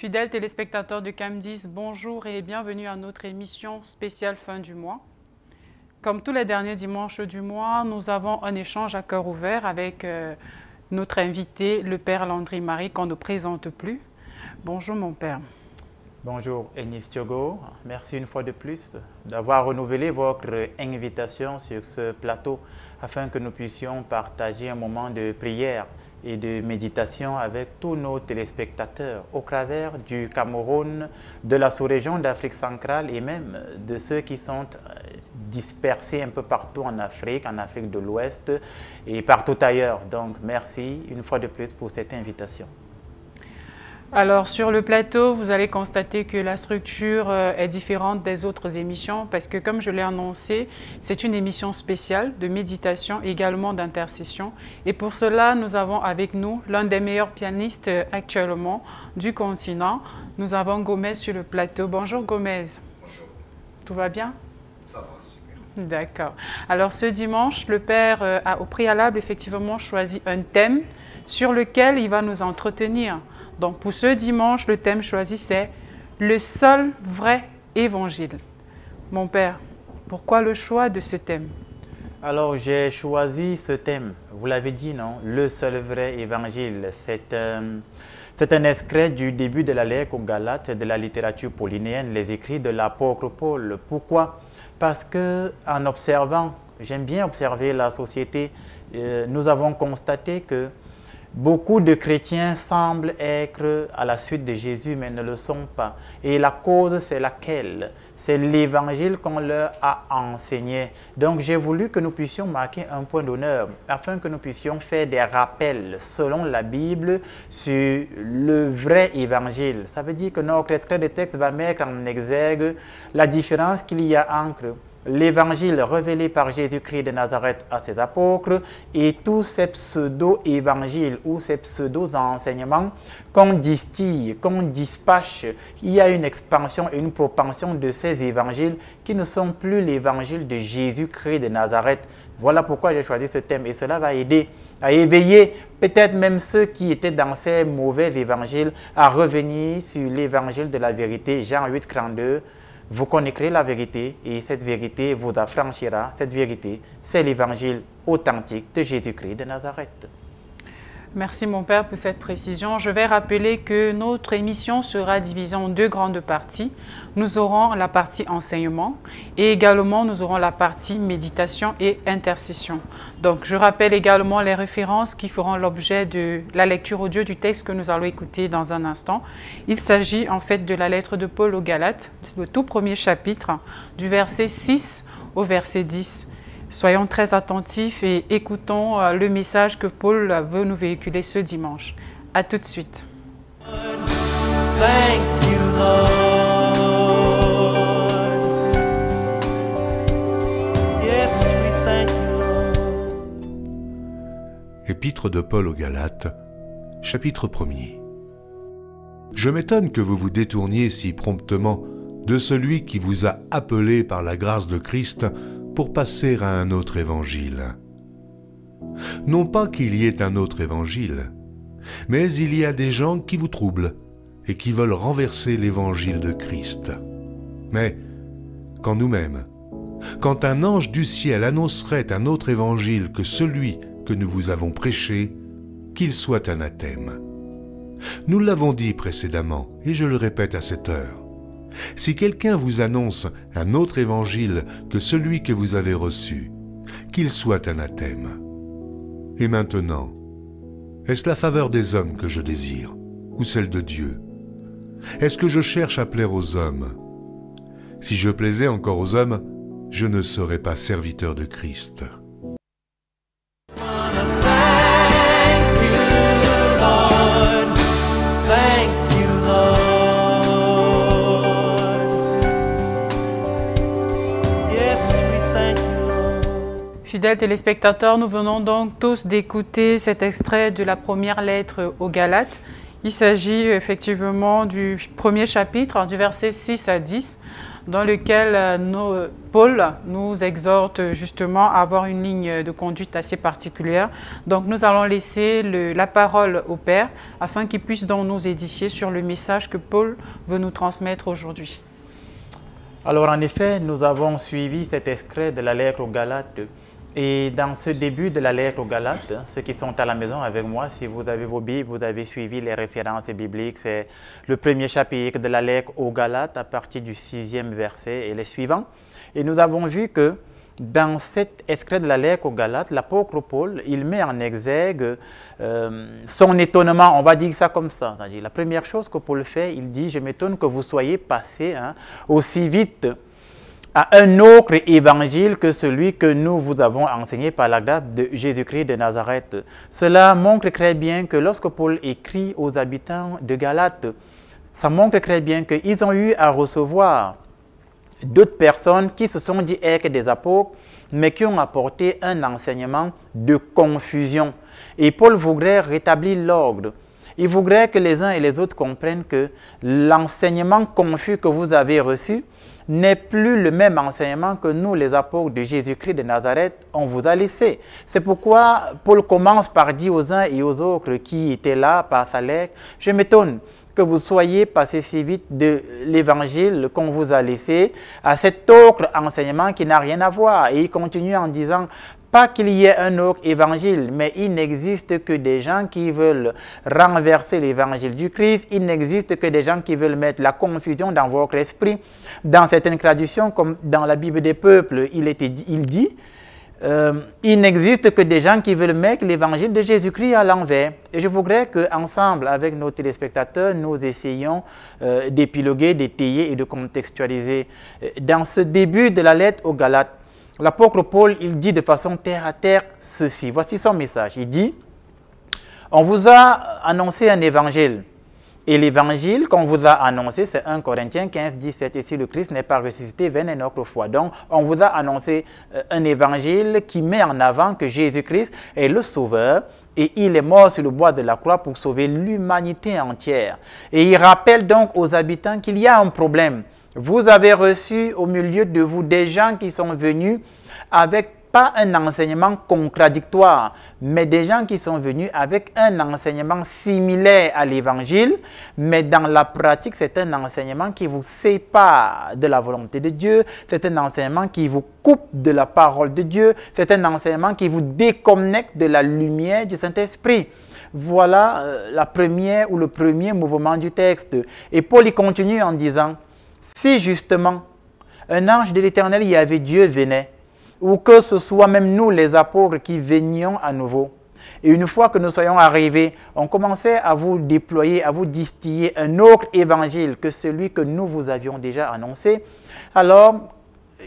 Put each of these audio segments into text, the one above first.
Fidèles téléspectateurs de CAM10, bonjour et bienvenue à notre émission spéciale fin du mois. Comme tous les derniers dimanches du mois, nous avons un échange à cœur ouvert avec notre invité, le Père Landry-Marie, qu'on ne présente plus. Bonjour mon Père. Bonjour Enis Thiogo, merci une fois de plus d'avoir renouvelé votre invitation sur ce plateau afin que nous puissions partager un moment de prière et de méditation avec tous nos téléspectateurs au travers du Cameroun, de la sous-région d'Afrique centrale et même de ceux qui sont dispersés un peu partout en Afrique de l'Ouest et partout ailleurs. Donc merci une fois de plus pour cette invitation. Alors sur le plateau, vous allez constater que la structure est différente des autres émissions parce que comme je l'ai annoncé, c'est une émission spéciale de méditation, également d'intercession. Et pour cela, nous avons avec nous l'un des meilleurs pianistes actuellement du continent. Nous avons Gomez sur le plateau. Bonjour Gomez. Bonjour. Tout va bien? Ça va, super. D'accord. Alors ce dimanche, le Père a au préalable effectivement choisi un thème sur lequel il va nous entretenir. Donc pour ce dimanche, le thème choisi c'est le seul vrai évangile. Mon Père, pourquoi le choix de ce thème? Alors j'ai choisi ce thème, vous l'avez dit non, le seul vrai évangile. C'est un extrait du début de la lettre aux Galates de la littérature paulinéenne, les écrits de l'apôtre Paul. Pourquoi? Parce que en observant, j'aime bien observer la société, nous avons constaté que beaucoup de chrétiens semblent être à la suite de Jésus, mais ne le sont pas. Et la cause, c'est laquelle? C'est l'évangile qu'on leur a enseigné. Donc, j'ai voulu que nous puissions marquer un point d'honneur, afin que nous puissions faire des rappels, selon la Bible, sur le vrai évangile. Ça veut dire que notre extrait de texte va mettre en exergue la différence qu'il y a entre l'évangile révélé par Jésus-Christ de Nazareth à ses apôtres et tous ces pseudo-évangiles ou ces pseudo-enseignements qu'on distille, qu'on dispatche. Il y a une expansion et une propension de ces évangiles qui ne sont plus l'évangile de Jésus-Christ de Nazareth. Voilà pourquoi j'ai choisi ce thème et cela va aider à éveiller peut-être même ceux qui étaient dans ces mauvais évangiles à revenir sur l'évangile de la vérité. Jean 8, 32. Vous connaîtrez la vérité et cette vérité vous affranchira. Cette vérité, c'est l'évangile authentique de Jésus-Christ de Nazareth. Merci mon Père pour cette précision. Je vais rappeler que notre émission sera divisée en deux grandes parties. Nous aurons la partie enseignement et également nous aurons la partie méditation et intercession. Donc je rappelle également les références qui feront l'objet de la lecture audio du texte que nous allons écouter dans un instant. Il s'agit en fait de la lettre de Paul aux Galates, le tout premier chapitre, du verset 6 au verset 10. Soyons très attentifs et écoutons le message que Paul veut nous véhiculer ce dimanche. À tout de suite. Thank you, Lord. Yes, we thank you, Lord. Épître de Paul aux Galates, chapitre 1er. Je m'étonne que vous vous détourniez si promptement de celui qui vous a appelé par la grâce de Christ pour passer à un autre évangile. Non pas qu'il y ait un autre évangile, mais il y a des gens qui vous troublent et qui veulent renverser l'évangile de Christ. Mais quand nous-mêmes, quand un ange du ciel annoncerait un autre évangile que celui que nous vous avons prêché, qu'il soit anathème. Nous l'avons dit précédemment, et je le répète à cette heure. Si quelqu'un vous annonce un autre évangile que celui que vous avez reçu, qu'il soit anathème. Et maintenant, est-ce la faveur des hommes que je désire, ou celle de Dieu? Est-ce que je cherche à plaire aux hommes? Si je plaisais encore aux hommes, je ne serais pas serviteur de Christ. Fidèles téléspectateurs, nous venons donc tous d'écouter cet extrait de la première lettre aux Galates. Il s'agit effectivement du premier chapitre, du verset 6 à 10. dans lequel Paul nous exhorte justement à avoir une ligne de conduite assez particulière. Donc nous allons laisser la parole au Père afin qu'il puisse donc nous édifier sur le message que Paul veut nous transmettre aujourd'hui. Alors en effet, nous avons suivi cet extrait de la lettre aux Galates. Et dans ce début de la lettre aux Galates, ceux qui sont à la maison avec moi, si vous avez vos Bibles, vous avez suivi les références bibliques, c'est le premier chapitre de la lettre aux Galates à partir du 6e verset et les suivants. Et nous avons vu que dans cet extrait de la lettre aux Galates, l'apôtre Paul, il met en exergue son étonnement, on va dire ça comme ça. La première chose que Paul fait, il dit « Je m'étonne que vous soyez passés aussi vite à un autre évangile que celui que nous vous avons enseigné par la grâce de Jésus-Christ de Nazareth. » Cela montre très bien que lorsque Paul écrit aux habitants de Galate, ça montre très bien qu'ils ont eu à recevoir d'autres personnes qui se sont dit être des apôtres, mais qui ont apporté un enseignement de confusion. Et Paul voudrait rétablir l'ordre. Il voudrait que les uns et les autres comprennent que l'enseignement confus que vous avez reçu n'est plus le même enseignement que nous, les apôtres de Jésus-Christ de Nazareth, on vous a laissé. C'est pourquoi Paul commence par dire aux uns et aux autres qui étaient là par sa lettre, « Je m'étonne que vous soyez passés si vite de l'évangile qu'on vous a laissé à cet autre enseignement qui n'a rien à voir. » Et il continue en disant, pas qu'il y ait un autre évangile, mais il n'existe que des gens qui veulent renverser l'évangile du Christ. Il n'existe que des gens qui veulent mettre la confusion dans votre esprit. Dans certaines traductions, comme dans la Bible des peuples, il dit, il n'existe que des gens qui veulent mettre l'évangile de Jésus-Christ à l'envers. Et je voudrais qu'ensemble, avec nos téléspectateurs, nous essayions d'épiloguer, d'étayer et de contextualiser. Dans ce début de la lettre aux Galates, l'apôtre Paul, il dit de façon terre à terre ceci. Voici son message. Il dit, on vous a annoncé un évangile. Et l'évangile qu'on vous a annoncé, c'est 1 Corinthiens 15, 17. Et si le Christ n'est pas ressuscité, venez une autre fois. Donc, on vous a annoncé un évangile qui met en avant que Jésus-Christ est le Sauveur et il est mort sur le bois de la croix pour sauver l'humanité entière. Et il rappelle donc aux habitants qu'il y a un problème. Vous avez reçu au milieu de vous des gens qui sont venus avec pas un enseignement contradictoire, mais des gens qui sont venus avec un enseignement similaire à l'évangile, mais dans la pratique, c'est un enseignement qui vous sépare de la volonté de Dieu, c'est un enseignement qui vous coupe de la parole de Dieu, c'est un enseignement qui vous déconnecte de la lumière du Saint-Esprit. Voilà la première ou le premier mouvement du texte. Et Paul y continue en disant, si justement un ange de l'Éternel, il y avait Dieu, venait, ou que ce soit même nous, les apôtres, qui venions à nouveau. Et une fois que nous soyons arrivés, on commençait à vous déployer, à vous distiller un autre évangile que celui que nous vous avions déjà annoncé. Alors,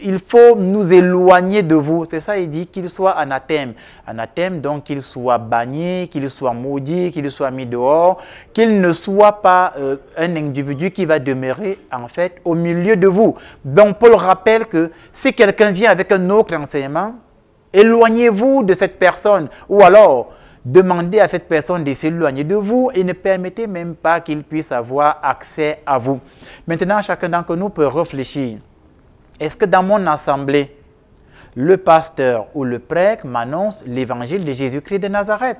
il faut nous éloigner de vous. C'est ça, il dit qu'il soit anathème. Anathème, donc qu'il soit banni, qu'il soit maudit, qu'il soit mis dehors, qu'il ne soit pas un individu qui va demeurer en fait au milieu de vous. Donc Paul rappelle que si quelqu'un vient avec un autre enseignement, éloignez-vous de cette personne ou alors demandez à cette personne de s'éloigner de vous et ne permettez même pas qu'il puisse avoir accès à vous. Maintenant, chacun d'entre nous peut réfléchir. Est-ce que dans mon assemblée, le pasteur ou le prêtre m'annonce l'évangile de Jésus-Christ de Nazareth?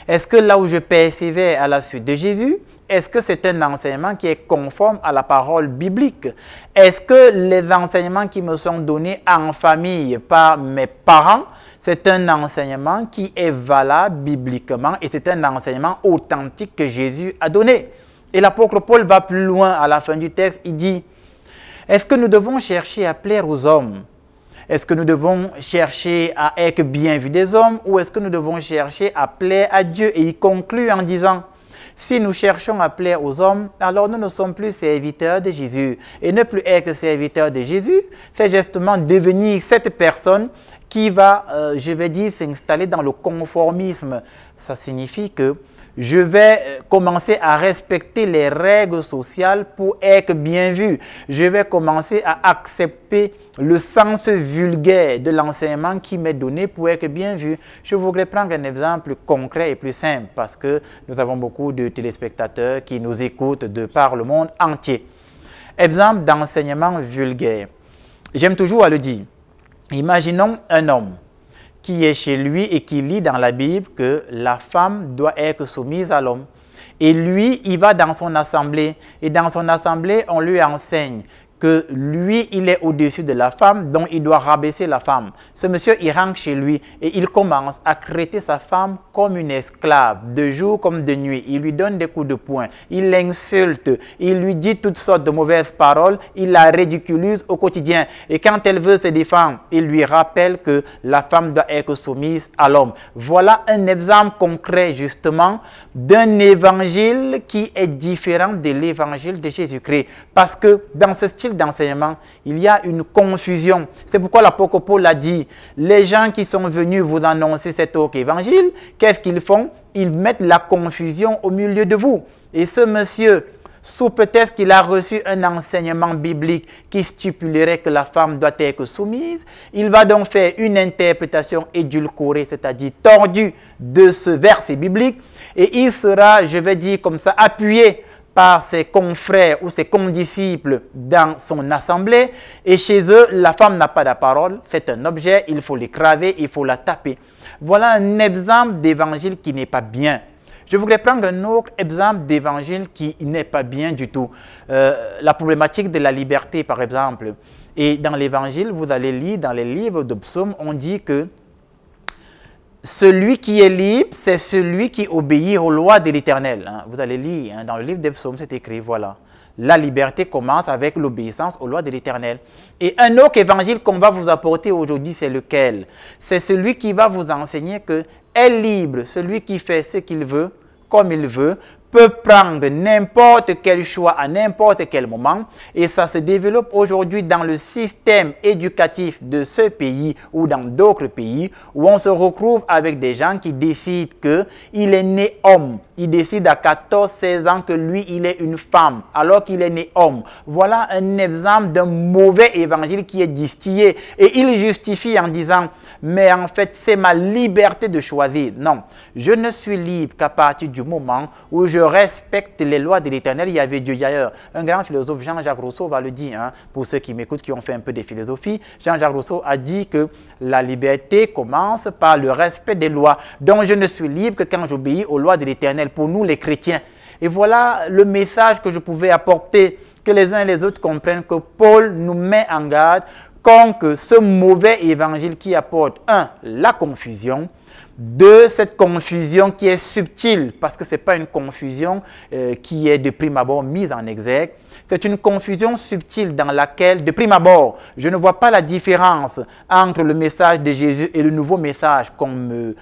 Est-ce que là où je persévère à la suite de Jésus, est-ce que c'est un enseignement qui est conforme à la parole biblique? Est-ce que les enseignements qui me sont donnés en famille par mes parents, c'est un enseignement qui est valable bibliquement et c'est un enseignement authentique que Jésus a donné? Et l'apôtre Paul va plus loin à la fin du texte, il dit, est-ce que nous devons chercher à plaire aux hommes? Est-ce que nous devons chercher à être bien vus des hommes ou est-ce que nous devons chercher à plaire à Dieu? Et il conclut en disant, si nous cherchons à plaire aux hommes, alors nous ne sommes plus serviteurs de Jésus. Et ne plus être serviteurs de Jésus, c'est justement devenir cette personne qui va, je vais dire, s'installer dans le conformisme. Ça signifie que je vais commencer à respecter les règles sociales pour être bien vu. Je vais commencer à accepter le sens vulgaire de l'enseignement qui m'est donné pour être bien vu. Je voudrais prendre un exemple concret et plus simple parce que nous avons beaucoup de téléspectateurs qui nous écoutent de par le monde entier. Exemple d'enseignement vulgaire. J'aime toujours à le dire. Imaginons un homme qui est chez lui et qui lit dans la Bible que la femme doit être soumise à l'homme. Et lui, il va dans son assemblée. Et dans son assemblée, on lui enseigne que lui, il est au-dessus de la femme, donc il doit rabaisser la femme. Ce monsieur, il rentre chez lui et il commence à traiter sa femme comme une esclave, de jour comme de nuit. Il lui donne des coups de poing, il l'insulte, il lui dit toutes sortes de mauvaises paroles, il la ridiculise au quotidien. Et quand elle veut se défendre, il lui rappelle que la femme doit être soumise à l'homme. Voilà un exemple concret justement d'un évangile qui est différent de l'évangile de Jésus-Christ. Parce que dans ce style d'enseignement, il y a une confusion. C'est pourquoi l'apôtre Paul a dit, les gens qui sont venus vous annoncer cet autre évangile, qu'est-ce qu'ils font? Ils mettent la confusion au milieu de vous. Et ce monsieur, sous peut-être qu'il a reçu un enseignement biblique qui stipulerait que la femme doit être soumise, il va donc faire une interprétation édulcorée, c'est-à-dire tordue de ce verset biblique, et il sera, je vais dire comme ça, appuyé par ses confrères ou ses condisciples dans son assemblée. Et chez eux, la femme n'a pas de parole, c'est un objet, il faut l'écraser, il faut la taper. Voilà un exemple d'évangile qui n'est pas bien. Je voudrais prendre un autre exemple d'évangile qui n'est pas bien du tout. La problématique de la liberté, par exemple. Et dans l'évangile, vous allez lire dans les livres de psaumes, on dit que celui qui est libre, c'est celui qui obéit aux lois de l'Éternel. Vous allez lire, dans le livre des psaumes, c'est écrit, voilà. La liberté commence avec l'obéissance aux lois de l'Éternel. Et un autre évangile qu'on va vous apporter aujourd'hui, c'est lequel? C'est celui qui va vous enseigner que est libre, celui qui fait ce qu'il veut, comme il veut, peut prendre n'importe quel choix à n'importe quel moment. Et ça se développe aujourd'hui dans le système éducatif de ce pays ou dans d'autres pays où on se retrouve avec des gens qui décident qu'il est né homme. Il décide à 14-16 ans que lui, il est une femme alors qu'il est né homme. Voilà un exemple d'un mauvais évangile qui est distillé. Et il justifie en disant, mais en fait, c'est ma liberté de choisir. Non, je ne suis libre qu'à partir du moment où je respecte les lois de l'Éternel. Il y avait Dieu d'ailleurs. Un grand philosophe, Jean-Jacques Rousseau, va le dire, pour ceux qui m'écoutent, qui ont fait un peu de philosophie. Jean-Jacques Rousseau a dit que la liberté commence par le respect des lois. Donc, je ne suis libre que quand j'obéis aux lois de l'Éternel, pour nous les chrétiens. Et voilà le message que je pouvais apporter, que les uns et les autres comprennent que Paul nous met en garde contre ce mauvais évangile qui apporte, 1, la confusion, 2, cette confusion qui est subtile, parce que ce n'est pas une confusion qui est de prime abord mise en exergue, c'est une confusion subtile dans laquelle, de prime abord, je ne vois pas la différence entre le message de Jésus et le nouveau message qu'on me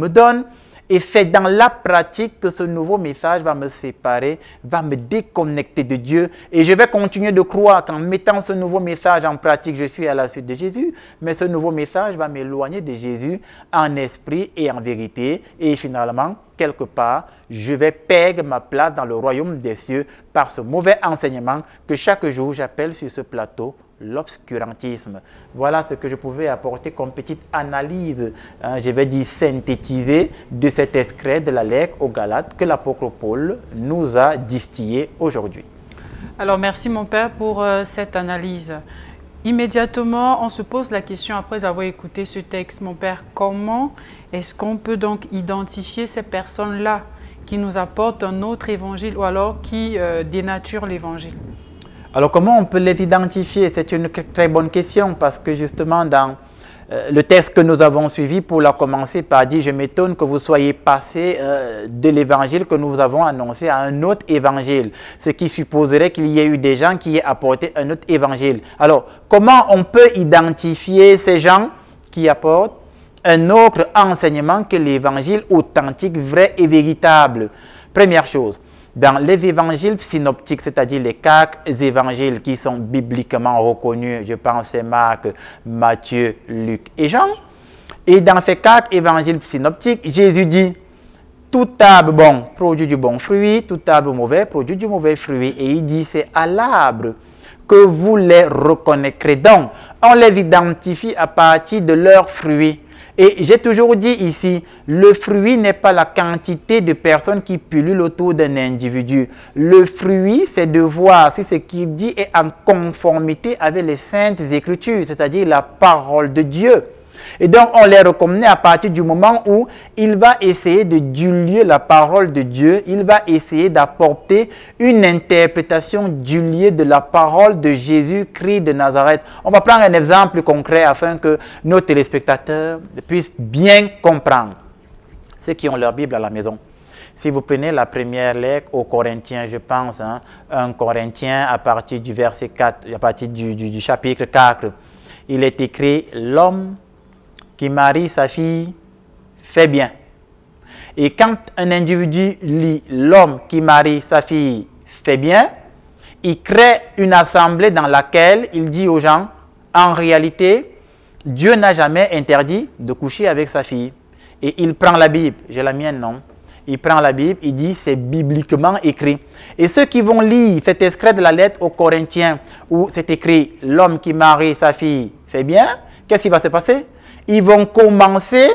donne. Et c'est dans la pratique que ce nouveau message va me séparer, va me déconnecter de Dieu. Et je vais continuer de croire qu'en mettant ce nouveau message en pratique, je suis à la suite de Jésus. Mais ce nouveau message va m'éloigner de Jésus en esprit et en vérité. Et finalement, quelque part, je vais perdre ma place dans le royaume des cieux par ce mauvais enseignement que chaque jour j'appelle sur ce plateau l'obscurantisme. Voilà ce que je pouvais apporter comme petite analyse, je vais dire synthétisée, de cet extrait de la lettre aux Galates que l'apôtre Paul nous a distillé aujourd'hui. Alors merci mon père pour cette analyse. Immédiatement, on se pose la question après avoir écouté ce texte, mon père, comment est-ce qu'on peut donc identifier ces personnes-là qui nous apportent un autre évangile ou alors qui dénaturent l'évangile? Alors, comment on peut les identifier? C'est une très bonne question parce que justement, dans le texte que nous avons suivi, Paul a commencé par dire « Je m'étonne que vous soyez passé de l'évangile que nous avons annoncé à un autre évangile », ce qui supposerait qu'il y ait eu des gens qui aient apporté un autre évangile. Alors, comment on peut identifier ces gens qui apportent un autre enseignement que l'évangile authentique, vrai et véritable? Première chose, dans les évangiles synoptiques, c'est-à-dire les 4 évangiles qui sont bibliquement reconnus, je pense c'est Marc, Matthieu, Luc et Jean. Et dans ces 4 évangiles synoptiques, Jésus dit « Tout arbre bon produit du bon fruit, tout arbre mauvais produit du mauvais fruit. » Et il dit « C'est à l'arbre que vous les reconnaîtrez. » Donc, on les identifie à partir de leurs fruits. Et j'ai toujours dit ici, le fruit n'est pas la quantité de personnes qui pullulent autour d'un individu. Le fruit, c'est de voir si ce qu'il dit est en conformité avec les saintes écritures, c'est-à-dire la parole de Dieu. Et donc, on les reconnaît à partir du moment où il va essayer de diluer la parole de Dieu, il va essayer d'apporter une interprétation diluée de la parole de Jésus-Christ de Nazareth. On va prendre un exemple concret afin que nos téléspectateurs puissent bien comprendre. Ceux qui ont leur Bible à la maison. Si vous prenez la première lettre aux Corinthiens, je pense, 1 Corinthiens à partir du verset 4, à partir du chapitre 4, il est écrit « L'homme qui marie sa fille fait bien ». Et quand un individu lit « L'homme qui marie sa fille fait bien », il crée une assemblée dans laquelle il dit aux gens « En réalité, Dieu n'a jamais interdit de coucher avec sa fille ». Et il prend la Bible, j'ai la mienne, non? Il prend la Bible, il dit c'est bibliquement écrit. Et ceux qui vont lire cet extrait de la lettre aux Corinthiens où c'est écrit « L'homme qui marie sa fille fait bien », qu'est-ce qui va se passer? Ils vont commencer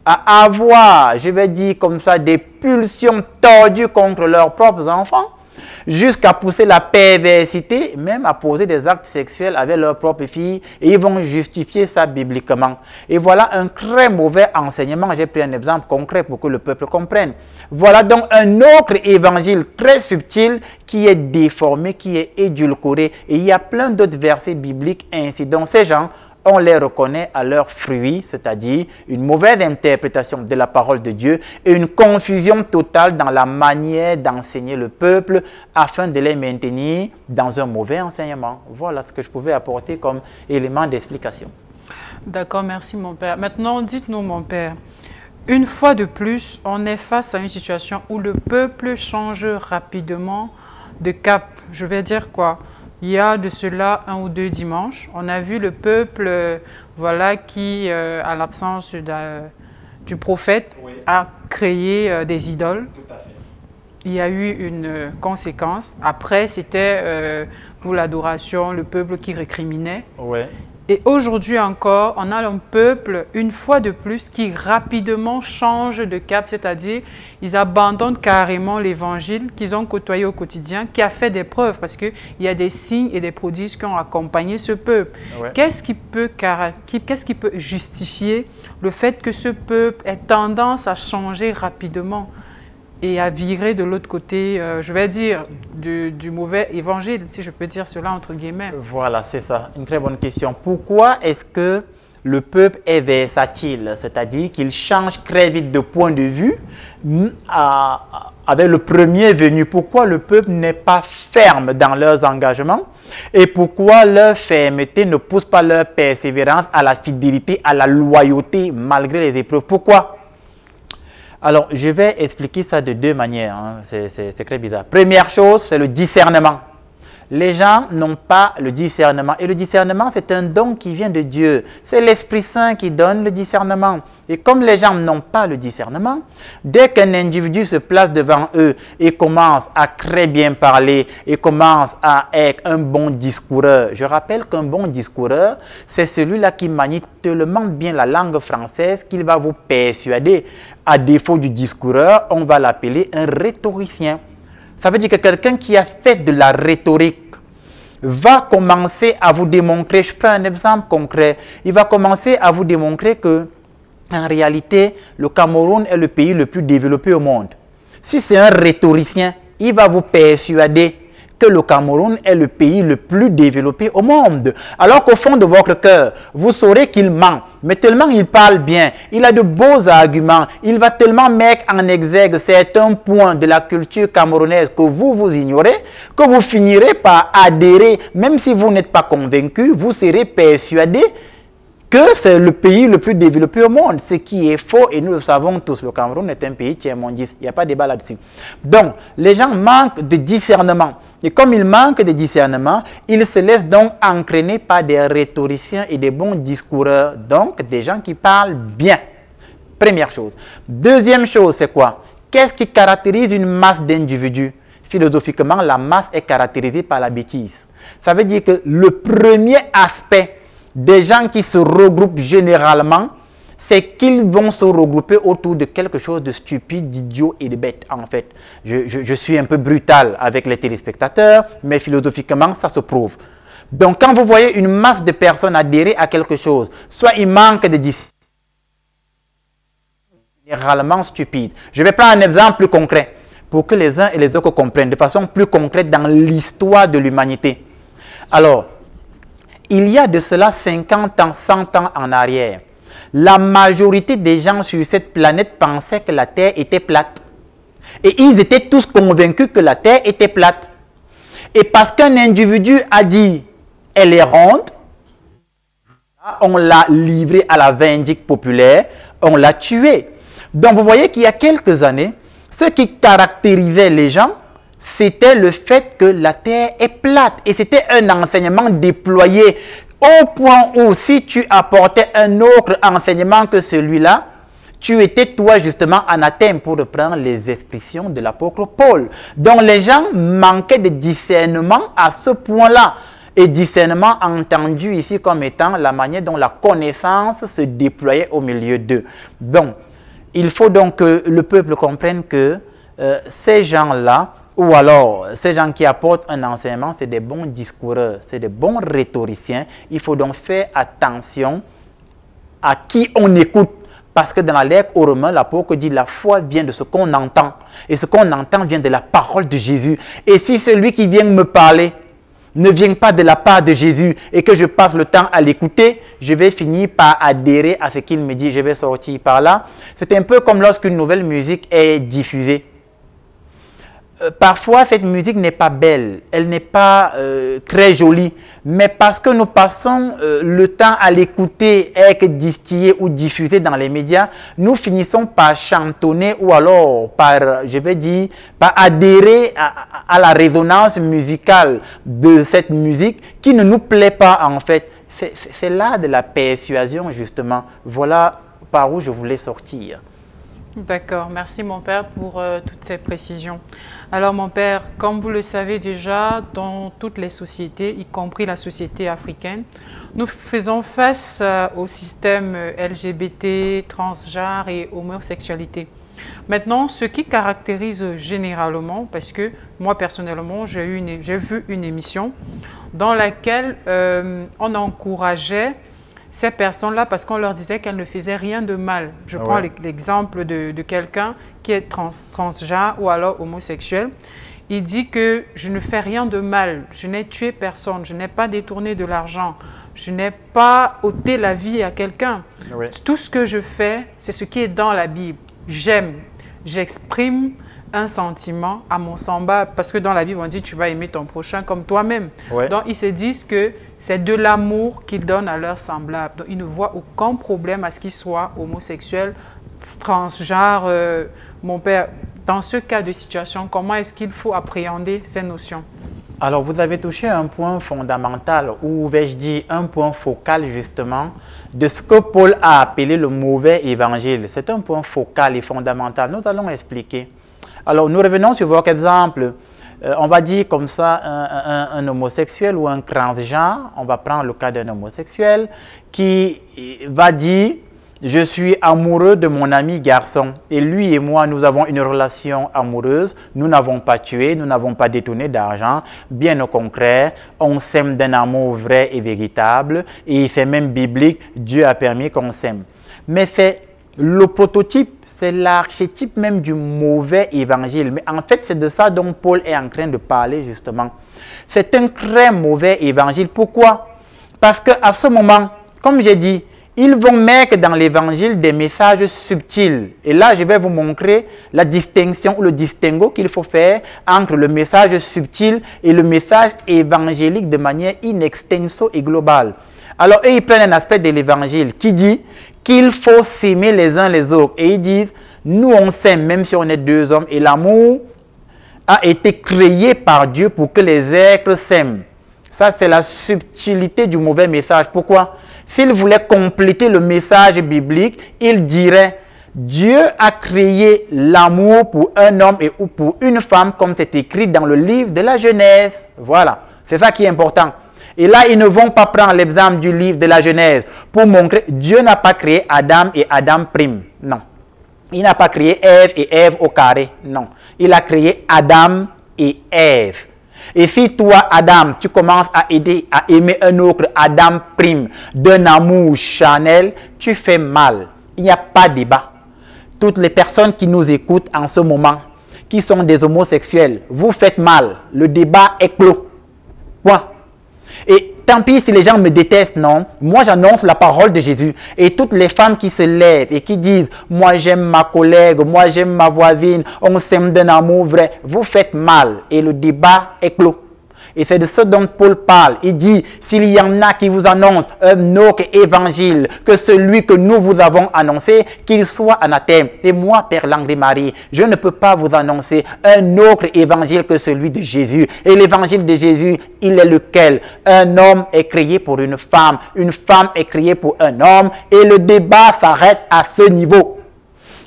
à avoir, je vais dire comme ça, des pulsions tordues contre leurs propres enfants, jusqu'à pousser la perversité, même à poser des actes sexuels avec leurs propres filles, et ils vont justifier ça bibliquement. Et voilà un très mauvais enseignement. J'ai pris un exemple concret pour que le peuple comprenne. Voilà donc un autre évangile très subtil qui est déformé, qui est édulcoré. Et il y a plein d'autres versets bibliques ainsi. Donc ces gens, on les reconnaît à leurs fruits, c'est-à-dire une mauvaise interprétation de la parole de Dieu et une confusion totale dans la manière d'enseigner le peuple afin de les maintenir dans un mauvais enseignement. Voilà ce que je pouvais apporter comme élément d'explication. D'accord, merci mon père. Maintenant, dites-nous mon père, une fois de plus, on est face à une situation où le peuple change rapidement de cap. Je vais dire quoi? Il y a de cela 1 ou 2 dimanches, on a vu le peuple voilà, qui, à l'absence du prophète, oui, a créé des idoles. Tout à fait. Il y a eu une conséquence. Après, c'était pour l'adoration, le peuple qui récriminait. Oui. Et aujourd'hui encore, on a un peuple, une fois de plus, qui rapidement change de cap, c'est-à-dire ils abandonnent carrément l'évangile qu'ils ont côtoyé au quotidien, qui a fait des preuves, parce qu'il y a des signes et des prodiges qui ont accompagné ce peuple. Ouais. Qu'est-ce qui peut justifier le fait que ce peuple ait tendance à changer rapidement et à virer de l'autre côté, je vais dire, du mauvais évangile, si je peux dire cela entre guillemets? Voilà, c'est ça, une très bonne question. Pourquoi est-ce que le peuple est versatile, c'est-à-dire qu'il change très vite de point de vue avec le premier venu? Pourquoi le peuple n'est pas ferme dans leurs engagements? Et pourquoi leur fermeté ne pousse pas leur persévérance à la fidélité, à la loyauté malgré les épreuves? Pourquoi? Alors, je vais expliquer ça de 2 manières, hein. C'est très bizarre. Première chose, c'est le discernement. Les gens n'ont pas le discernement. Et le discernement, c'est un don qui vient de Dieu. C'est l'Esprit Saint qui donne le discernement. Et comme les gens n'ont pas le discernement, dès qu'un individu se place devant eux et commence à très bien parler et commence à être un bon discoureur, je rappelle qu'un bon discoureur, c'est celui-là qui manie tellement bien la langue française qu'il va vous persuader. À défaut du discoureur, on va l'appeler un rhétoricien. Ça veut dire que quelqu'un qui a fait de la rhétorique va commencer à vous démontrer, je prends un exemple concret, il va commencer à vous démontrer que en réalité, le Cameroun est le pays le plus développé au monde. Si c'est un rhétoricien, il va vous persuader que le Cameroun est le pays le plus développé au monde. Alors qu'au fond de votre cœur, vous saurez qu'il ment. Mais tellement il parle bien, il a de beaux arguments, il va tellement mettre en exergue certains points de la culture camerounaise que vous ignorez, que vous finirez par adhérer, même si vous n'êtes pas convaincu, vous serez persuadé que c'est le pays le plus développé au monde, ce qui est faux et nous le savons tous, le Cameroun est un pays tiers-mondiste, il n'y a pas de débat là-dessus. Donc, les gens manquent de discernement. Et comme ils manquent de discernement, ils se laissent donc entraîner par des rhétoriciens et des bons discoureurs, donc des gens qui parlent bien. Première chose. Deuxième chose, c'est quoi? Qu'est-ce qui caractérise une masse d'individus? Philosophiquement, la masse est caractérisée par la bêtise. Ça veut dire que le premier aspect des gens qui se regroupent généralement, c'est qu'ils vont se regrouper autour de quelque chose de stupide, d'idiot et de bête, en fait. Je suis un peu brutal avec les téléspectateurs, mais philosophiquement, ça se prouve. Donc, quand vous voyez une masse de personnes adhérer à quelque chose, soit il manque de discipline, généralement stupide. Je vais prendre un exemple plus concret pour que les uns et les autres comprennent de façon plus concrète dans l'histoire de l'humanité. Alors, il y a de cela 50 ans, 100 ans en arrière, la majorité des gens sur cette planète pensaient que la Terre était plate. Et ils étaient tous convaincus que la Terre était plate. Et parce qu'un individu a dit « elle est ronde », on l'a livré à la vindicte populaire, on l'a tué. Donc vous voyez qu'il y a quelques années, ce qui caractérisait les gens, c'était le fait que la Terre est plate. Et c'était un enseignement déployé au point où si tu apportais un autre enseignement que celui-là, tu étais toi justement anathème, pour reprendre les expressions de l'apôtre Paul. Donc les gens manquaient de discernement à ce point-là. Et discernement entendu ici comme étant la manière dont la connaissance se déployait au milieu d'eux. Donc, il faut donc que le peuple comprenne que ces gens-là, ou alors ces gens qui apportent un enseignement, c'est des bons discoureurs, c'est des bons rhétoriciens. Il faut donc faire attention à qui on écoute. Parce que dans la lettre aux Romains, l'apôtre dit la foi vient de ce qu'on entend. Et ce qu'on entend vient de la parole de Jésus. Et si celui qui vient me parler ne vient pas de la part de Jésus et que je passe le temps à l'écouter, je vais finir par adhérer à ce qu'il me dit, je vais sortir par là. C'est un peu comme lorsqu'une nouvelle musique est diffusée. Parfois, cette musique n'est pas belle, elle n'est pas très jolie, mais parce que nous passons le temps à l'écouter, être distillée ou diffusée dans les médias, nous finissons par chantonner ou alors par, je vais dire, par adhérer à la résonance musicale de cette musique qui ne nous plaît pas en fait. C'est là de la persuasion justement. Voilà par où je voulais sortir. D'accord, merci mon père pour toutes ces précisions. Alors mon père, comme vous le savez déjà, dans toutes les sociétés, y compris la société africaine, nous faisons face au système LGBT, transgenre et homosexualité. Maintenant, ce qui caractérise généralement, parce que moi personnellement, j'ai vu une émission dans laquelle on encourageait ces personnes-là parce qu'on leur disait qu'elles ne faisaient rien de mal. Je prends l'exemple de quelqu'un qui est transgenre ou alors homosexuel. Il dit que je ne fais rien de mal, je n'ai tué personne, je n'ai pas détourné de l'argent, je n'ai pas ôté la vie à quelqu'un. Tout ce que je fais, c'est ce qui est dans la Bible. J'aime, j'exprime un sentiment à mon semblable, parce que dans la Bible, on dit tu vas aimer ton prochain comme toi-même. Donc, ils se disent que c'est de l'amour qu'ils donnent à leurs semblables. Donc, ils ne voient aucun problème à ce qu'ils soient homosexuels, transgenres. Mon père, dans ce cas de situation, comment est-ce qu'il faut appréhender ces notions? Alors, vous avez touché un point fondamental, ou vais-je dire un point focal justement, de ce que Paul a appelé le mauvais évangile. C'est un point focal et fondamental. Nous allons expliquer. Alors, nous revenons sur votre exemple. On va dire comme ça, un homosexuel ou un transgenre, on va prendre le cas d'un homosexuel qui va dire « Je suis amoureux de mon ami garçon et lui et moi, nous avons une relation amoureuse, nous n'avons pas tué, nous n'avons pas détourné d'argent, bien au contraire, on s'aime d'un amour vrai et véritable et c'est même biblique, Dieu a permis qu'on s'aime. » Mais c'est le prototype. C'est l'archétype même du mauvais évangile. Mais en fait, c'est de ça dont Paul est en train de parler justement. C'est un très mauvais évangile. Pourquoi? Parce qu'à ce moment, comme j'ai dit, ils vont mettre dans l'évangile des messages subtils. Et là, je vais vous montrer la distinction ou le distinguo qu'il faut faire entre le message subtil et le message évangélique de manière in extenso et globale. Alors, eux, ils prennent un aspect de l'évangile qui dit qu'il faut s'aimer les uns les autres. Et ils disent, nous, on s'aime même si on est deux hommes. Et l'amour a été créé par Dieu pour que les êtres s'aiment. Ça, c'est la subtilité du mauvais message. Pourquoi? S'il voulait compléter le message biblique, il dirait, Dieu a créé l'amour pour un homme et ou pour une femme, comme c'est écrit dans le livre de la Genèse. Voilà, c'est ça qui est important. Et là, ils ne vont pas prendre l'exemple du livre de la Genèse pour montrer que Dieu n'a pas créé Adam et Adam prime. Non. Il n'a pas créé Ève et Ève au carré. Non. Il a créé Adam et Ève. Et si toi, Adam, tu commences à aimer un autre Adam prime d'un amour charnel, tu fais mal. Il n'y a pas de débat. Toutes les personnes qui nous écoutent en ce moment, qui sont des homosexuels, vous faites mal. Le débat est clos. Point. Et tant pis si les gens me détestent, non. Moi, j'annonce la parole de Jésus. Et toutes les femmes qui se lèvent et qui disent « Moi, j'aime ma collègue, moi, j'aime ma voisine, on s'aime d'un amour vrai », vous faites mal. Et le débat est clos. Et c'est de ce dont Paul parle. Il dit, s'il y en a qui vous annoncent un autre évangile que celui que nous vous avons annoncé, qu'il soit anathème. Et moi, Père Landry-Marie, je ne peux pas vous annoncer un autre évangile que celui de Jésus. Et l'évangile de Jésus, il est lequel? Un homme est créé pour une femme est créée pour un homme. Et le débat s'arrête à ce niveau.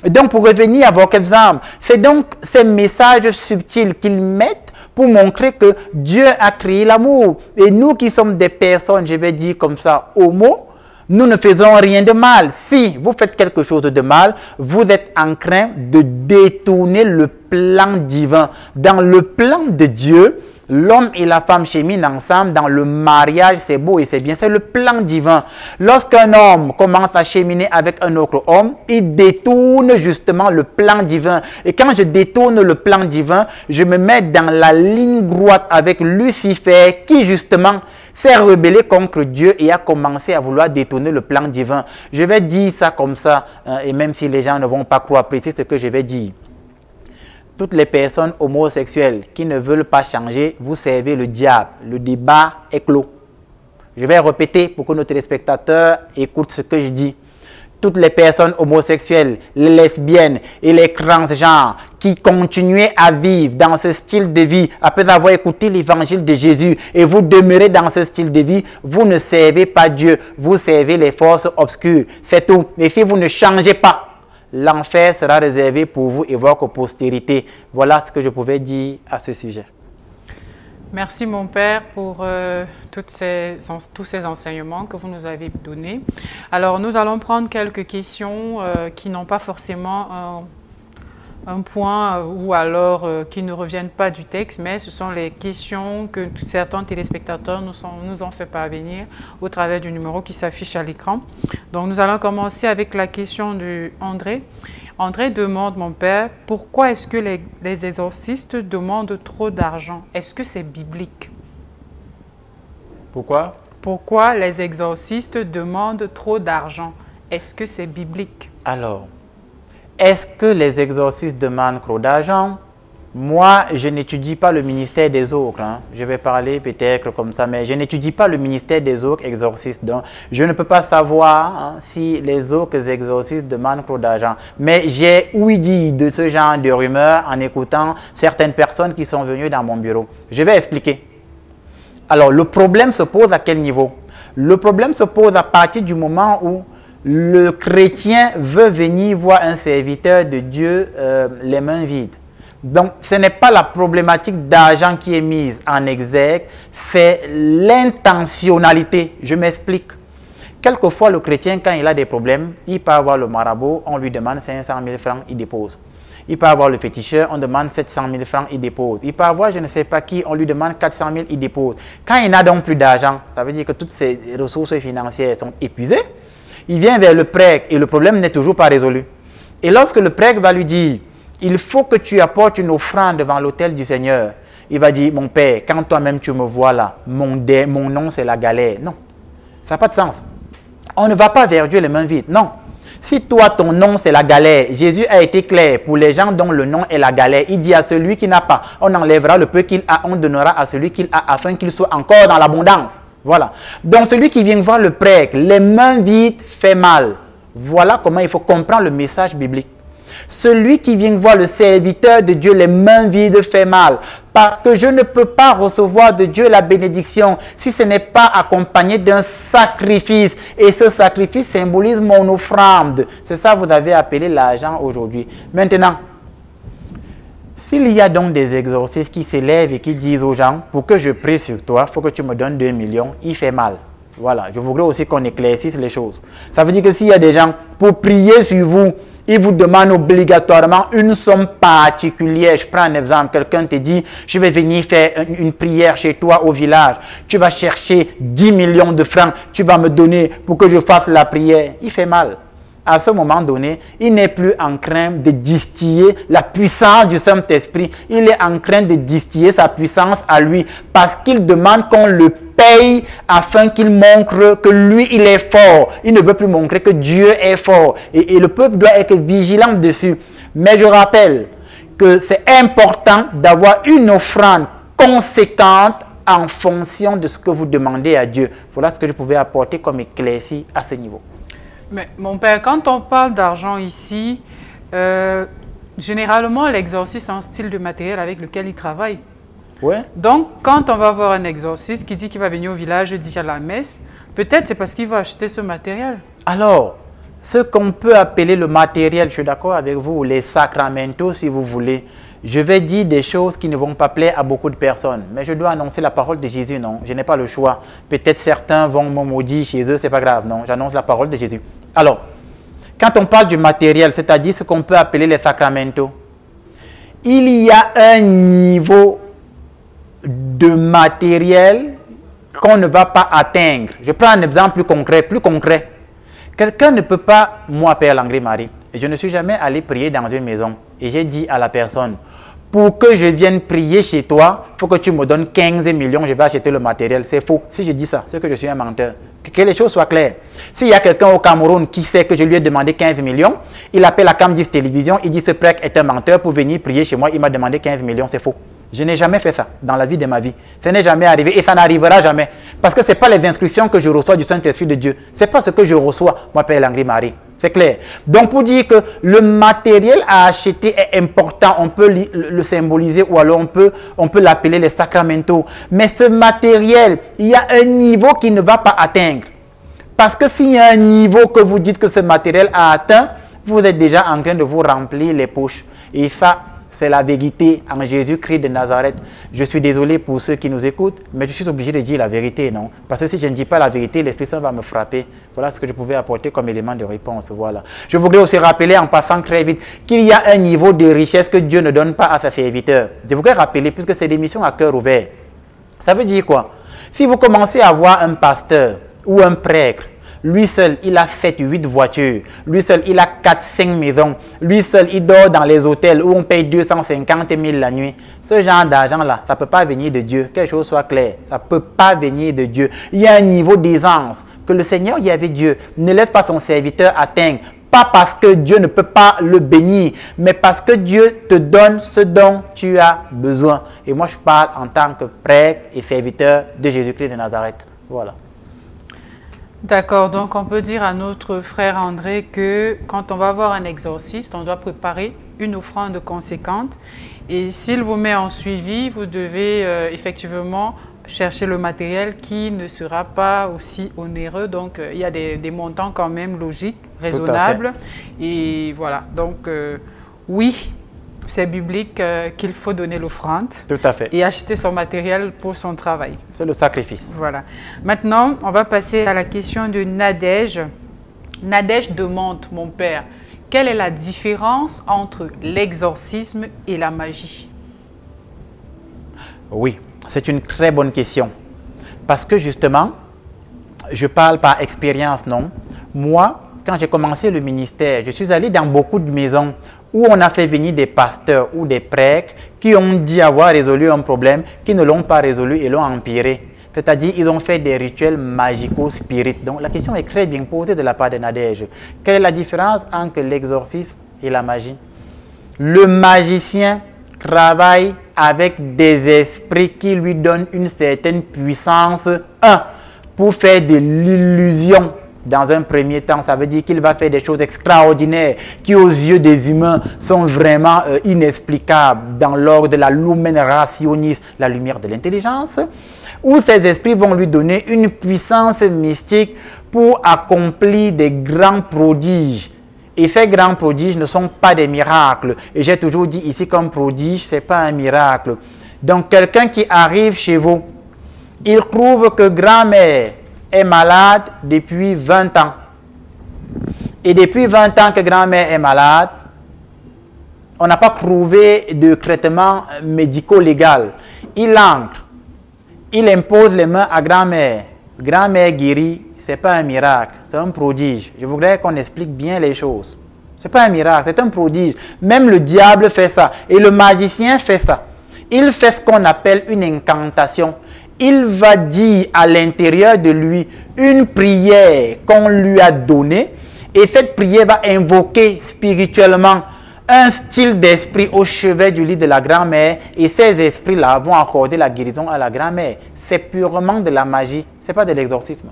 Donc, pour revenir à votre exemple, c'est donc ces messages subtils qu'ils mettent pour montrer que Dieu a créé l'amour. Et nous qui sommes des personnes, je vais dire comme ça, homo, nous ne faisons rien de mal. Si vous faites quelque chose de mal, vous êtes en train de détourner le plan divin. Dans le plan de Dieu, l'homme et la femme cheminent ensemble dans le mariage, c'est beau et c'est bien, c'est le plan divin. Lorsqu'un homme commence à cheminer avec un autre homme, il détourne justement le plan divin. Et quand je détourne le plan divin, je me mets dans la ligne droite avec Lucifer qui justement s'est rebellé contre Dieu et a commencé à vouloir détourner le plan divin. Je vais dire ça comme ça, et même si les gens ne vont pas croire, apprécier ce que je vais dire. Toutes les personnes homosexuelles qui ne veulent pas changer, vous servez le diable. Le débat est clos. Je vais répéter pour que nos téléspectateurs écoutent ce que je dis. Toutes les personnes homosexuelles, les lesbiennes et les transgenres qui continuent à vivre dans ce style de vie après avoir écouté l'évangile de Jésus et vous demeurez dans ce style de vie, vous ne servez pas Dieu, vous servez les forces obscures. C'est tout. Mais si vous ne changez pas, l'enfer sera réservé pour vous et votre postérité. Voilà ce que je pouvais dire à ce sujet. Merci mon Père pour tous ces enseignements que vous nous avez donnés. Alors nous allons prendre quelques questions qui n'ont pas forcément un point ou alors qui ne reviennent pas du texte, mais ce sont les questions que certains téléspectateurs nous ont fait parvenir au travers du numéro qui s'affiche à l'écran. Donc nous allons commencer avec la question de André. André demande, mon père, pourquoi est-ce que les exorcistes demandent trop d'argent? Est-ce que c'est biblique? Pourquoi? Pourquoi les exorcistes demandent trop d'argent? Est-ce que c'est biblique? Alors, est-ce que les exorcistes demandent trop d'argent? Moi, je n'étudie pas le ministère des autres. Hein. Je vais parler peut-être comme ça, mais je n'étudie pas le ministère des autres exorcistes. Donc, je ne peux pas savoir si les autres exorcistes demandent trop d'argent. Mais j'ai ouï dire de ce genre de rumeurs en écoutant certaines personnes qui sont venues dans mon bureau. Je vais expliquer. Alors, le problème se pose à quel niveau? Le problème se pose à partir du moment où le chrétien veut venir voir un serviteur de Dieu les mains vides. Donc, ce n'est pas la problématique d'argent qui est mise en exergue, c'est l'intentionnalité. Je m'explique. Quelquefois, le chrétien, quand il a des problèmes, il peut avoir le marabout, on lui demande 500 000 francs, il dépose. Il peut avoir le féticheur, on demande 700 000 francs, il dépose. Il peut avoir je ne sais pas qui, on lui demande 400 000, il dépose. Quand il n'a donc plus d'argent, ça veut dire que toutes ses ressources financières sont épuisées. Il vient vers le prêtre et le problème n'est toujours pas résolu. Et lorsque le prêtre va lui dire, il faut que tu apportes une offrande devant l'autel du Seigneur, il va dire, mon père, quand toi-même tu me vois là, mon nom c'est la galère. Non, ça n'a pas de sens. On ne va pas vers Dieu les mains vides, non. Si toi, ton nom, c'est la galère, Jésus a été clair pour les gens dont le nom est la galère. Il dit à celui qui n'a pas, on enlèvera le peu qu'il a, on donnera à celui qu'il a, afin qu'il soit encore dans l'abondance. Voilà. Donc, celui qui vient voir le prêtre, les mains vides, fait mal. Voilà comment il faut comprendre le message biblique. Celui qui vient voir le serviteur de Dieu, les mains vides, fait mal. Parce que je ne peux pas recevoir de Dieu la bénédiction si ce n'est pas accompagné d'un sacrifice. Et ce sacrifice symbolise mon offrande. C'est ça que vous avez appelé l'argent aujourd'hui. Maintenant, S'il y a donc des exorcistes qui s'élèvent et qui disent aux gens, pour que je prie sur toi, il faut que tu me donnes 2 millions, il fait mal. Voilà, je voudrais aussi qu'on éclaircisse les choses. Ça veut dire que s'il y a des gens, pour prier sur vous, ils vous demandent obligatoirement une somme particulière. Je prends un exemple, quelqu'un te dit, je vais venir faire une prière chez toi au village. Tu vas chercher 10 millions de francs, tu vas me donner pour que je fasse la prière. Il fait mal. À ce moment donné, il n'est plus en train de distiller la puissance du Saint-Esprit. Il est en train de distiller sa puissance à lui parce qu'il demande qu'on le paye afin qu'il montre que lui, il est fort. Il ne veut plus montrer que Dieu est fort. Et le peuple doit être vigilant dessus. Mais je rappelle que c'est important d'avoir une offrande conséquente en fonction de ce que vous demandez à Dieu. Voilà ce que je pouvais apporter comme éclaircie à ce niveau. Mais mon père, quand on parle d'argent ici, généralement l'exorciste est un style de matériel avec lequel il travaille. Ouais. Donc, quand on va voir un exorciste qui dit qu'il va venir au village dire à la messe, peut-être c'est parce qu'il va acheter ce matériel. Alors, ce qu'on peut appeler le matériel, je suis d'accord avec vous, les sacramentaux si vous voulez, je vais dire des choses qui ne vont pas plaire à beaucoup de personnes. Mais je dois annoncer la parole de Jésus, non? Je n'ai pas le choix. Peut-être certains vont me maudire chez eux, c'est pas grave, non? J'annonce la parole de Jésus. Alors, quand on parle du matériel, c'est-à-dire ce qu'on peut appeler les sacramentaux, il y a un niveau de matériel qu'on ne va pas atteindre. Je prends un exemple plus concret. Quelqu'un ne peut pas, moi, Père Langlais-Marie, et je ne suis jamais allé prier dans une maison, et j'ai dit à la personne, pour que je vienne prier chez toi, il faut que tu me donnes 15 millions, je vais acheter le matériel. C'est faux. Si je dis ça, c'est que je suis un menteur. Que les choses soient claires. S'il y a quelqu'un au Cameroun qui sait que je lui ai demandé 15 millions, il appelle la Cam 10 Télévision, il dit ce prêtre est un menteur pour venir prier chez moi, il m'a demandé 15 millions, c'est faux. Je n'ai jamais fait ça dans la vie de ma vie. Ce n'est jamais arrivé et ça n'arrivera jamais. Parce que ce n'est pas les instructions que je reçois du Saint-Esprit de Dieu. Ce n'est pas ce que je reçois, moi, Père Langlais-Marie. C'est clair. Donc, pour dire que le matériel à acheter est important, on peut le symboliser ou alors on peut l'appeler les sacramentaux. Mais ce matériel, il y a un niveau qui ne va pas atteindre. Parce que s'il y a un niveau que vous dites que ce matériel a atteint, vous êtes déjà en train de vous remplir les poches. Et ça, c'est la vérité en Jésus-Christ de Nazareth. Je suis désolé pour ceux qui nous écoutent, mais je suis obligé de dire la vérité, non? Parce que si je ne dis pas la vérité, l'Esprit Saint va me frapper. Voilà ce que je pouvais apporter comme élément de réponse. Voilà. Je voudrais aussi rappeler en passant très vite qu'il y a un niveau de richesse que Dieu ne donne pas à ses serviteurs. Je voudrais rappeler, puisque c'est des missions à cœur ouvert. Ça veut dire quoi? Si vous commencez à voir un pasteur ou un prêtre, lui seul, il a 7, 8 voitures. Lui seul, il a 4, 5 maisons. Lui seul, il dort dans les hôtels où on paye 250 000 la nuit. Ce genre d'argent-là, ça ne peut pas venir de Dieu. Quelque chose soit clair. Ça ne peut pas venir de Dieu. Il y a un niveau d'aisance que le Seigneur, il y avait Dieu, ne laisse pas son serviteur atteindre. Pas parce que Dieu ne peut pas le bénir, mais parce que Dieu te donne ce dont tu as besoin. Et moi, je parle en tant que prêtre et serviteur de Jésus-Christ de Nazareth. Voilà. D'accord, donc on peut dire à notre frère André que quand on va voir un exorciste, on doit préparer une offrande conséquente. Et s'il vous met en suivi, vous devez effectivement chercher le matériel qui ne sera pas aussi onéreux. Donc, il y a des montants quand même logiques, raisonnables. Et voilà, donc oui, c'est biblique qu'il faut donner l'offrande. Tout à fait. Et acheter son matériel pour son travail. C'est le sacrifice. Voilà. Maintenant, on va passer à la question de Nadège. Nadège demande, mon père, quelle est la différence entre l'exorcisme et la magie? Oui, c'est une très bonne question. Parce que justement, je parle par expérience, non? Moi, quand j'ai commencé le ministère, je suis allé dans beaucoup de maisons où on a fait venir des pasteurs ou des prêtres qui ont dit avoir résolu un problème, qui ne l'ont pas résolu et l'ont empiré. C'est-à-dire, ils ont fait des rituels magico-spirites. Donc, la question est très bien posée de la part de Nadège. Quelle est la différence entre l'exorcisme et la magie? Le magicien travaille avec des esprits qui lui donnent une certaine puissance. Pour faire de l'illusion. Dans un premier temps, ça veut dire qu'il va faire des choses extraordinaires qui, aux yeux des humains, sont vraiment inexplicables dans l'ordre de la lumen rationis, la lumière de l'intelligence, où ces esprits vont lui donner une puissance mystique pour accomplir des grands prodiges. Et ces grands prodiges ne sont pas des miracles. Et j'ai toujours dit ici comme prodige, ce n'est pas un miracle. Donc quelqu'un qui arrive chez vous, il trouve que grand-mère est malade depuis 20 ans. Et depuis 20 ans que grand-mère est malade, on n'a pas trouvé de traitement médico-légal. Il entre, il impose les mains à grand-mère. Grand-mère guérit, ce n'est pas un miracle, c'est un prodige. Je voudrais qu'on explique bien les choses. Ce n'est pas un miracle, c'est un prodige. Même le diable fait ça. Et le magicien fait ça. Il fait ce qu'on appelle une incantation. Il va dire à l'intérieur de lui une prière qu'on lui a donnée. Et cette prière va invoquer spirituellement un style d'esprit au chevet du lit de la grand-mère. Et ces esprits-là vont accorder la guérison à la grand-mère. C'est purement de la magie, ce n'est pas de l'exorcisme.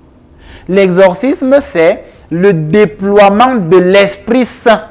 L'exorcisme, c'est le déploiement de l'Esprit Saint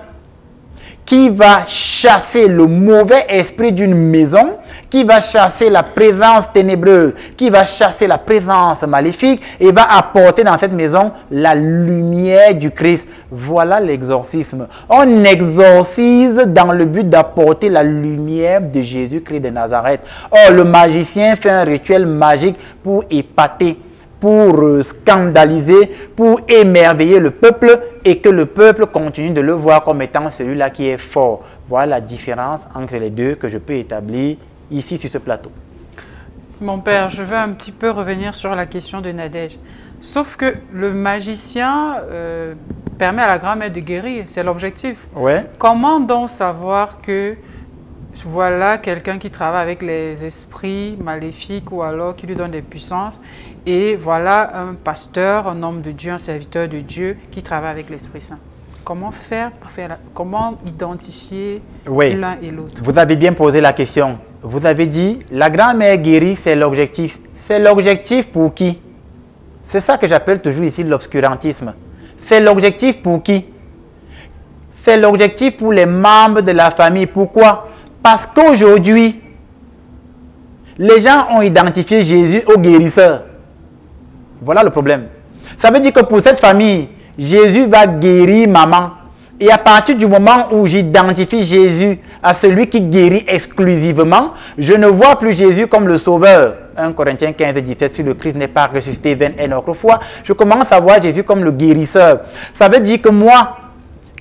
qui va chasser le mauvais esprit d'une maison, qui va chasser la présence ténébreuse, qui va chasser la présence maléfique et va apporter dans cette maison la lumière du Christ. Voilà l'exorcisme. On exorcise dans le but d'apporter la lumière de Jésus-Christ de Nazareth. Or, le magicien fait un rituel magique pour épater, pour scandaliser, pour émerveiller le peuple et que le peuple continue de le voir comme étant celui-là qui est fort. Voilà la différence entre les deux que je peux établir ici sur ce plateau. Mon père, je veux un petit peu revenir sur la question de Nadège. Sauf que le magicien permet à la grand-mère de guérir, c'est l'objectif. Ouais. Comment donc savoir que voilà quelqu'un qui travaille avec les esprits maléfiques ou alors qui lui donne des puissances et voilà un pasteur, un homme de Dieu, un serviteur de Dieu qui travaille avec l'Esprit Saint? Comment faire pour comment identifier l'un et l'autre? Vous avez bien posé la question. Vous avez dit, la grand-mère guérie, c'est l'objectif. C'est l'objectif pour qui? C'est ça que j'appelle toujours ici l'obscurantisme. C'est l'objectif pour qui? C'est l'objectif pour les membres de la famille. Pourquoi? Parce qu'aujourd'hui, les gens ont identifié Jésus au guérisseur. Voilà le problème. Ça veut dire que pour cette famille, Jésus va guérir maman. Et à partir du moment où j'identifie Jésus à celui qui guérit exclusivement, je ne vois plus Jésus comme le sauveur. 1 Corinthiens 15, 17, si le Christ n'est pas ressuscité, vaine est notre foi. Je commence à voir Jésus comme le guérisseur. Ça veut dire que moi,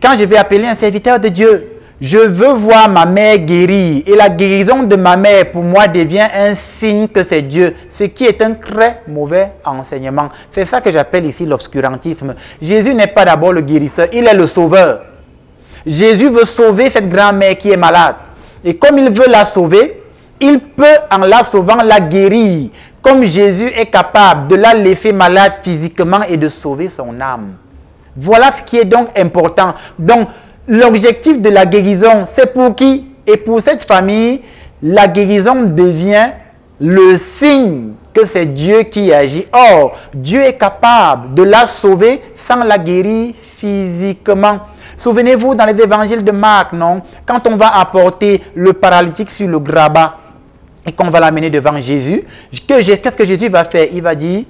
quand je vais appeler un serviteur de Dieu, je veux voir ma mère guérie. Et la guérison de ma mère, pour moi, devient un signe que c'est Dieu. Ce qui est un très mauvais enseignement. C'est ça que j'appelle ici l'obscurantisme. Jésus n'est pas d'abord le guérisseur, il est le sauveur. Jésus veut sauver cette grand-mère qui est malade. Et comme il veut la sauver, il peut, en la sauvant, la guérir. Comme Jésus est capable de la laisser malade physiquement et de sauver son âme. Voilà ce qui est donc important. Donc, l'objectif de la guérison, c'est pour qui? Et pour cette famille, la guérison devient le signe que c'est Dieu qui agit. Or, Dieu est capable de la sauver sans la guérir physiquement. Souvenez-vous dans les évangiles de Marc, non? Quand on va apporter le paralytique sur le grabat et qu'on va l'amener devant Jésus, qu'est-ce que Jésus va faire? Il va dire,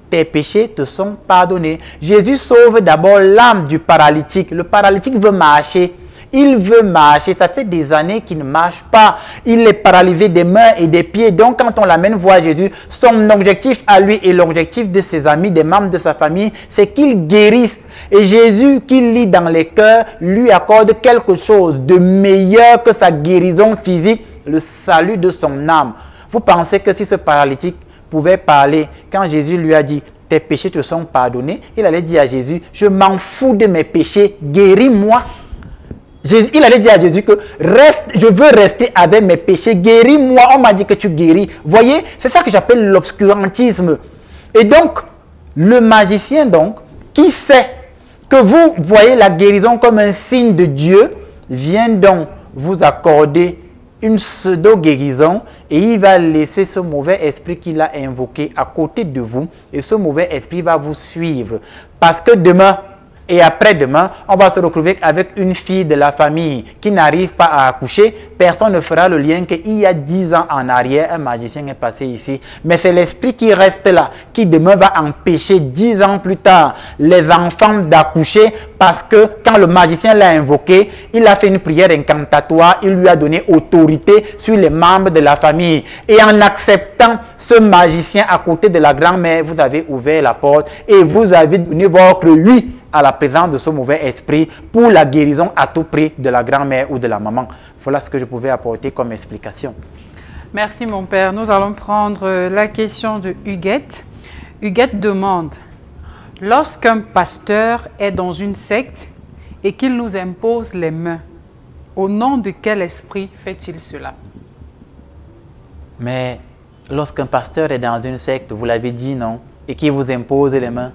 tes péchés te sont pardonnés. Jésus sauve d'abord l'âme du paralytique. Le paralytique veut marcher. Il veut marcher. Ça fait des années qu'il ne marche pas. Il est paralysé des mains et des pieds. Donc, quand on l'amène voir Jésus, son objectif à lui et l'objectif de ses amis, des membres de sa famille, c'est qu'il guérisse. Et Jésus, qui lit dans les cœurs, lui accorde quelque chose de meilleur que sa guérison physique, le salut de son âme. Vous pensez que si ce paralytique pouvait parler, quand Jésus lui a dit, tes péchés te sont pardonnés, il allait dire à Jésus, je m'en fous de mes péchés, guéris-moi. Il allait dire à Jésus que je veux rester avec mes péchés, guéris-moi, on m'a dit que tu guéris. Voyez, c'est ça que j'appelle l'obscurantisme. Et donc, le magicien donc, qui sait que vous voyez la guérison comme un signe de Dieu, vient donc vous accorder une pseudo-guérison et il va laisser ce mauvais esprit qu'il a invoqué à côté de vous et ce mauvais esprit va vous suivre. Parce que demain, Et après-demain, on va se retrouver avec une fille de la famille qui n'arrive pas à accoucher. Personne ne fera le lien qu'il y a 10 ans en arrière, un magicien est passé ici. Mais c'est l'esprit qui reste là, qui demain va empêcher 10 ans plus tard les enfants d'accoucher, parce que quand le magicien l'a invoqué, il a fait une prière incantatoire, il lui a donné autorité sur les membres de la famille. Et en acceptant ce magicien à côté de la grand-mère, vous avez ouvert la porte et vous avez donné votre oui à la présence de ce mauvais esprit pour la guérison à tout prix de la grand-mère ou de la maman. Voilà ce que je pouvais apporter comme explication. Merci mon père. Nous allons prendre la question de Huguette. Huguette demande, lorsqu'un pasteur est dans une secte et qu'il nous impose les mains, au nom de quel esprit fait-il cela? Mais lorsqu'un pasteur est dans une secte, vous l'avez dit, non, et qu'il vous impose les mains,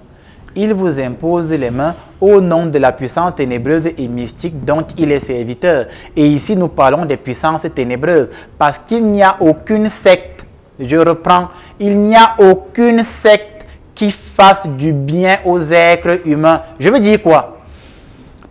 il vous impose les mains au nom de la puissance ténébreuse et mystique dont il est serviteur. Et ici, nous parlons des puissances ténébreuses parce qu'il n'y a aucune secte, je reprends, il n'y a aucune secte qui fasse du bien aux êtres humains. Je veux dire quoi?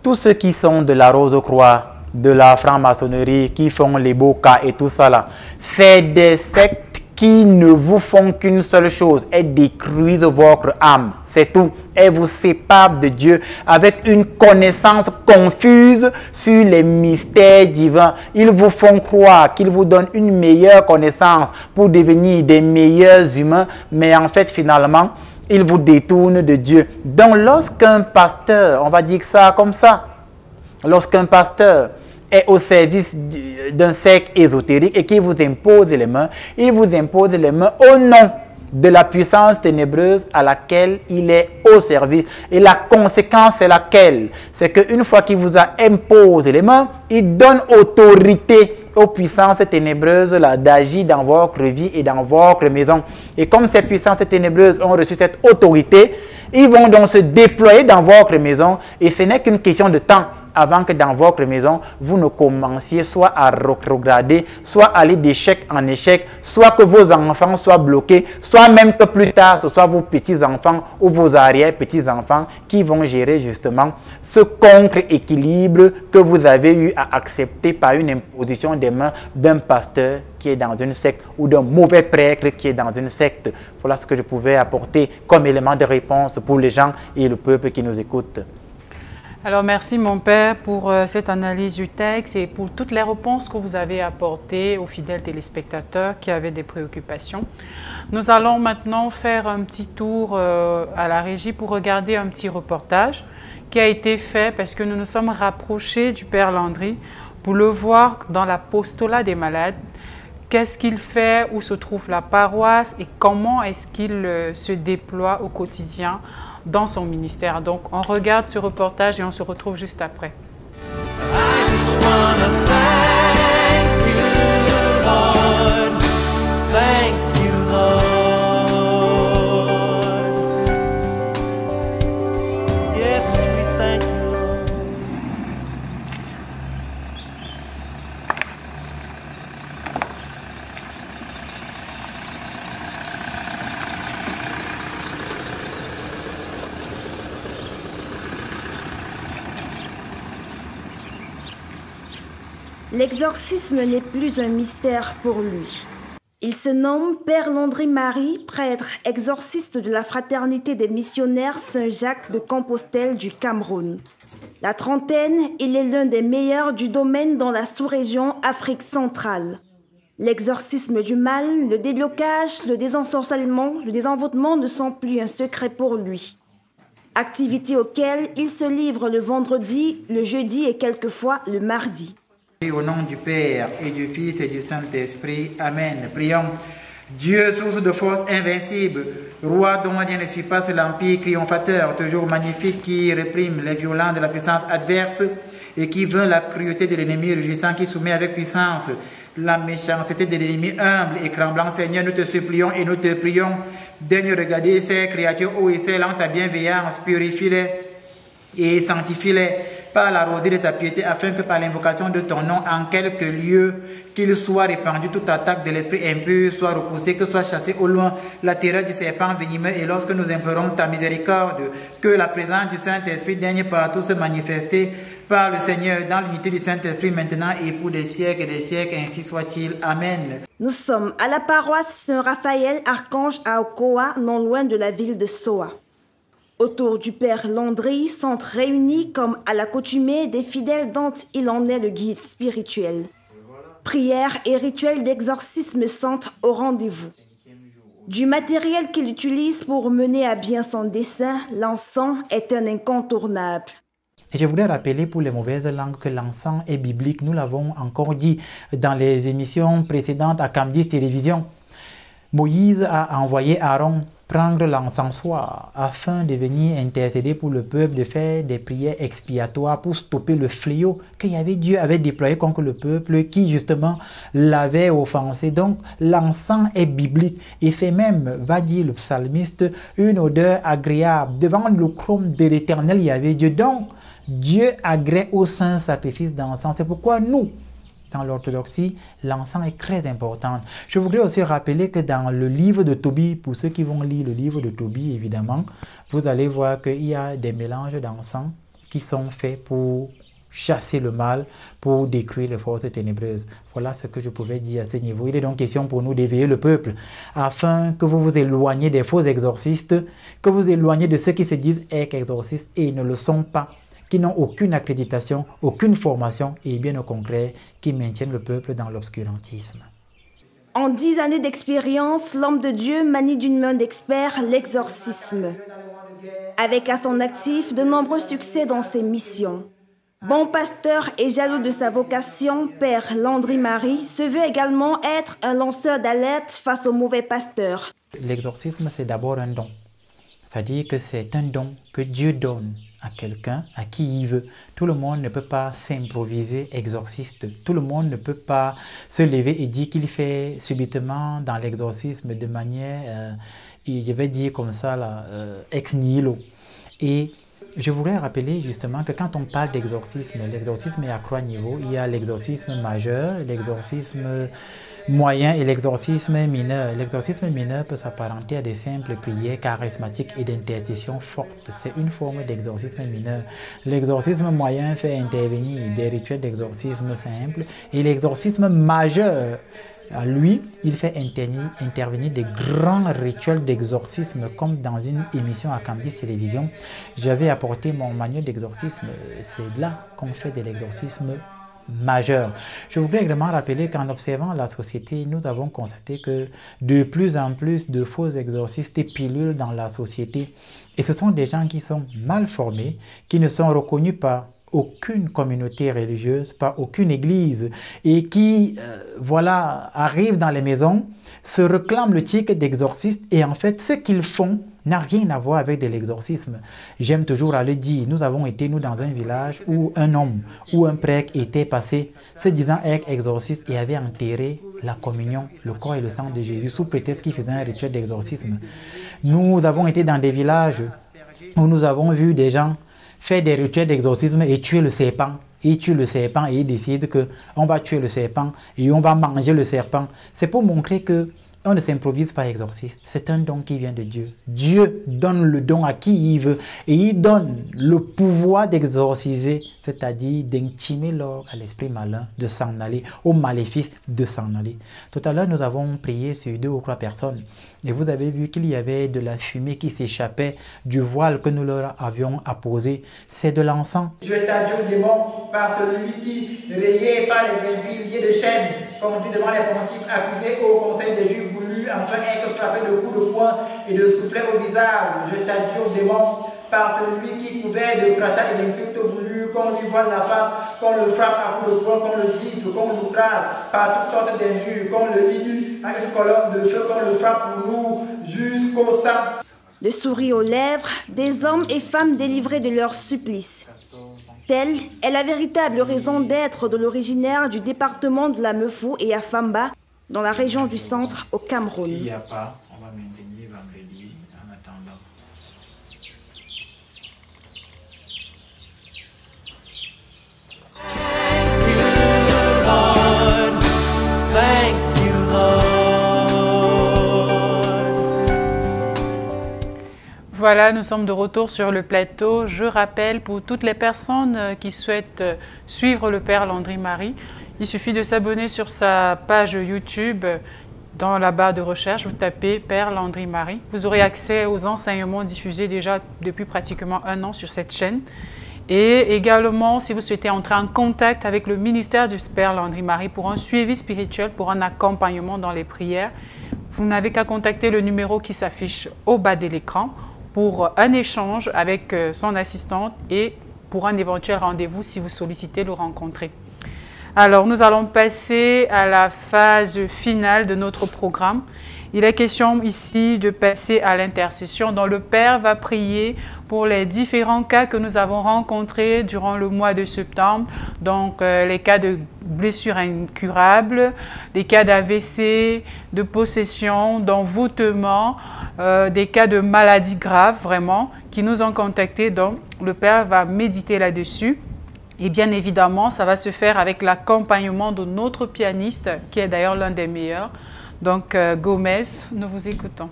Tous ceux qui sont de la Rose-Croix, de la franc-maçonnerie, qui font les beaux cas et tout ça là, c'est des sectes qui ne vous font qu'une seule chose, elles détruisent votre âme, c'est tout. Elles vous séparent de Dieu avec une connaissance confuse sur les mystères divins. Ils vous font croire qu'ils vous donnent une meilleure connaissance pour devenir des meilleurs humains, mais en fait finalement, ils vous détournent de Dieu. Donc lorsqu'un pasteur, on va dire ça comme ça, lorsqu'un pasteur est au service d'un secte ésotérique et qui vous impose les mains, il vous impose les mains au nom de la puissance ténébreuse à laquelle il est au service. Et la conséquence, c'est laquelle? C'est qu'une fois qu'il vous a imposé les mains, il donne autorité aux puissances ténébreuses d'agir dans votre vie et dans votre maison. Et comme ces puissances ténébreuses ont reçu cette autorité, ils vont donc se déployer dans votre maison et ce n'est qu'une question de temps avant que dans votre maison, vous ne commenciez soit à rétrograder, soit à aller d'échec en échec, soit que vos enfants soient bloqués, soit même que plus tard, ce soit vos petits-enfants ou vos arrière-petits-enfants qui vont gérer justement ce contre-équilibre que vous avez eu à accepter par une imposition des mains d'un pasteur qui est dans une secte ou d'un mauvais prêtre qui est dans une secte. Voilà ce que je pouvais apporter comme élément de réponse pour les gens et le peuple qui nous écoute. Alors, merci mon père pour cette analyse du texte et pour toutes les réponses que vous avez apportées aux fidèles téléspectateurs qui avaient des préoccupations. Nous allons maintenant faire un petit tour à la régie pour regarder un petit reportage qui a été fait parce que nous nous sommes rapprochés du père Landry pour le voir dans l'apostolat des malades. Qu'est-ce qu'il fait, où se trouve la paroisse et comment est-ce qu'il se déploie au quotidien dans son ministère. Donc, on regarde ce reportage et on se retrouve juste après. I just wanna thank you, Lord. Thank you, Lord. Yes, we thank you, Lord. L'exorcisme n'est plus un mystère pour lui. Il se nomme Père Landry-Marie, prêtre exorciste de la Fraternité des missionnaires Saint-Jacques de Compostelle du Cameroun. La trentaine, il est l'un des meilleurs du domaine dans la sous-région Afrique centrale. L'exorcisme du mal, le déblocage, le désensorcellement, le désenvoûtement ne sont plus un secret pour lui. Activité auquel il se livre le vendredi, le jeudi et quelquefois le mardi. Au nom du Père et du Fils et du Saint-Esprit. Amen. Prions. Dieu, source de force invincible, roi dont rien ne surpasse l'empire triomphateur, toujours magnifique, qui réprime les violents de la puissance adverse et qui vainc la cruauté de l'ennemi rugissant, qui soumet avec puissance la méchanceté de l'ennemi humble et tremblant. Seigneur, nous te supplions et nous te prions. Daigne regarder ces créatures, ô excellente ta bienveillance, purifie-les et sanctifie-les. par la rosée de ta piété, afin que par l'invocation de ton nom, en quelque lieu qu'il soit répandu, toute attaque de l'esprit impur soit repoussée, que soit chassée au loin la terreur du serpent venimeux. Et lorsque nous implorons ta miséricorde, que la présence du Saint-Esprit daigne partout se manifester par le Seigneur dans l'unité du Saint-Esprit, maintenant et pour des siècles et des siècles, ainsi soit-il. Amen. Nous sommes à la paroisse Saint-Raphaël Archange à Okoa, non loin de la ville de Soa. Autour du Père Landry sont réunis comme à l'accoutumée des fidèles dont il en est le guide spirituel. Prières et rituels d'exorcisme sont au rendez-vous. Du matériel qu'il utilise pour mener à bien son dessein, l'encens est un incontournable. Et je voudrais rappeler pour les mauvaises langues que l'encens est biblique. Nous l'avons encore dit dans les émissions précédentes à Camdis Télévision. Moïse a envoyé Aaron prendre l'encensoir afin de venir intercéder pour le peuple, de faire des prières expiatoires pour stopper le fléau que Dieu avait déployé contre le peuple qui justement l'avait offensé. Donc l'encens est biblique et c'est même, va dire le psalmiste, une odeur agréable. Devant le trône de l'Éternel, Dieu. Donc Dieu agrée au saint sacrifice d'encens. C'est pourquoi nous, dans l'orthodoxie, l'encens est très important. Je voudrais aussi rappeler que dans le livre de Tobie, pour ceux qui vont lire le livre de Tobie, évidemment, vous allez voir qu'il y a des mélanges d'encens qui sont faits pour chasser le mal, pour détruire les forces ténébreuses. Voilà ce que je pouvais dire à ce niveau. Il est donc question pour nous d'éveiller le peuple, afin que vous vous éloigniez des faux exorcistes, que vous éloigniez de ceux qui se disent être exorcistes et ne le sont pas, qui n'ont aucune accréditation, aucune formation et bien au contraire, qui maintiennent le peuple dans l'obscurantisme. En 10 années d'expérience, l'homme de Dieu manie d'une main d'expert l'exorcisme. Avec à son actif de nombreux succès dans ses missions. Bon pasteur et jaloux de sa vocation, Père Landry Marie se veut également être un lanceur d'alerte face aux mauvais pasteurs. L'exorcisme, c'est d'abord un don. C'est-à-dire que c'est un don que Dieu donne à quelqu'un, à qui il veut. Tout le monde ne peut pas s'improviser exorciste. Tout le monde ne peut pas se lever et dire qu'il fait subitement dans l'exorcisme de manière, je vais dire comme ça, là, ex nihilo. Et je voudrais rappeler justement que quand on parle d'exorcisme, l'exorcisme est à 3 niveaux. Il y a l'exorcisme majeur, l'exorcisme moyen et l'exorcisme mineur. L'exorcisme mineur peut s'apparenter à des simples prières charismatiques et d'intercession forte. C'est une forme d'exorcisme mineur. L'exorcisme moyen fait intervenir des rituels d'exorcisme simples et l'exorcisme majeur, lui, il fait intervenir des grands rituels d'exorcisme, comme dans une émission à Camdis Télévision. J'avais apporté mon manuel d'exorcisme. C'est là qu'on fait de l'exorcisme majeur. Je voudrais également rappeler qu'en observant la société, nous avons constaté que de plus en plus de faux exorcistes pilulent dans la société. Et ce sont des gens qui sont mal formés, qui ne sont reconnus par aucune communauté religieuse, pas aucune église, et qui, voilà, arrivent dans les maisons, se réclament le titre d'exorciste, et en fait, ce qu'ils font n'a rien à voir avec de l'exorcisme. J'aime toujours à le dire, nous avons été, nous, dans un village où un homme ou un prêtre était passé, se disant être exorciste, et avait enterré la communion, le corps et le sang de Jésus, sous prétexte qu'il faisait un rituel d'exorcisme. Nous avons été dans des villages où nous avons vu des gens faire des rituels d'exorcisme et tuer le serpent. Il tue le serpent et il décide qu'on va tuer le serpent et on va manger le serpent. C'est pour montrer que on ne s'improvise pas exorciste. C'est un don qui vient de Dieu. Dieu donne le don à qui il veut et il donne le pouvoir d'exorciser, c'est-à-dire d'intimer l'or à l'esprit malin, de s'en aller, au maléfice de s'en aller. Tout à l'heure, nous avons prié sur 2 ou 3 personnes et vous avez vu qu'il y avait de la fumée qui s'échappait du voile que nous leur avions apposé. C'est de l'encens. Je t'adjure, démon, par celui qui, rayé par les impies liés de chaînes, conduit devant les pontifes accusés au conseil des Juifs, voulu enfin être frappé de coups de poing et de souffler au visage. Je t'adjure, démon, par celui qui couvert de crachats et d'insultes voulu qu'on lui voile la face, qu'on le frappe à coups de poing, qu'on le gifle, qu'on l'outrage par toutes sortes d'injures, qu'on le lie nu à une colonne de feu, qu'on le frappe pour nous jusqu'au sang. Le sourire aux lèvres, des hommes et femmes délivrés de leur supplice. Telle est la véritable raison d'être de l'originaire du département de la Meufou et à Famba, dans la région du centre au Cameroun. S'il n'y a pas, on va maintenir vendredi en attendant. Voilà, nous sommes de retour sur le plateau. Je rappelle pour toutes les personnes qui souhaitent suivre le Père Landry Marie, il suffit de s'abonner sur sa page YouTube. Dans la barre de recherche, vous tapez Père Landry Marie. Vous aurez accès aux enseignements diffusés déjà depuis pratiquement 1 an sur cette chaîne. Et également, si vous souhaitez entrer en contact avec le ministère du Père Landry Marie pour un suivi spirituel, pour un accompagnement dans les prières, vous n'avez qu'à contacter le numéro qui s'affiche au bas de l'écran pour un échange avec son assistante et pour un éventuel rendez-vous si vous sollicitez le rencontrer. Alors, nous allons passer à la phase finale de notre programme. Il est question ici de passer à l'intercession dont le Père va prier pour les différents cas que nous avons rencontrés durant le mois de septembre. Donc, les cas de blessures incurables, les cas d'AVC, de possession, d'envoûtement, des cas de maladies graves vraiment qui nous ont contactés. Donc, le Père va méditer là-dessus. Et bien évidemment, ça va se faire avec l'accompagnement de notre pianiste, qui est d'ailleurs l'un des meilleurs. Donc, Gomez, nous vous écoutons.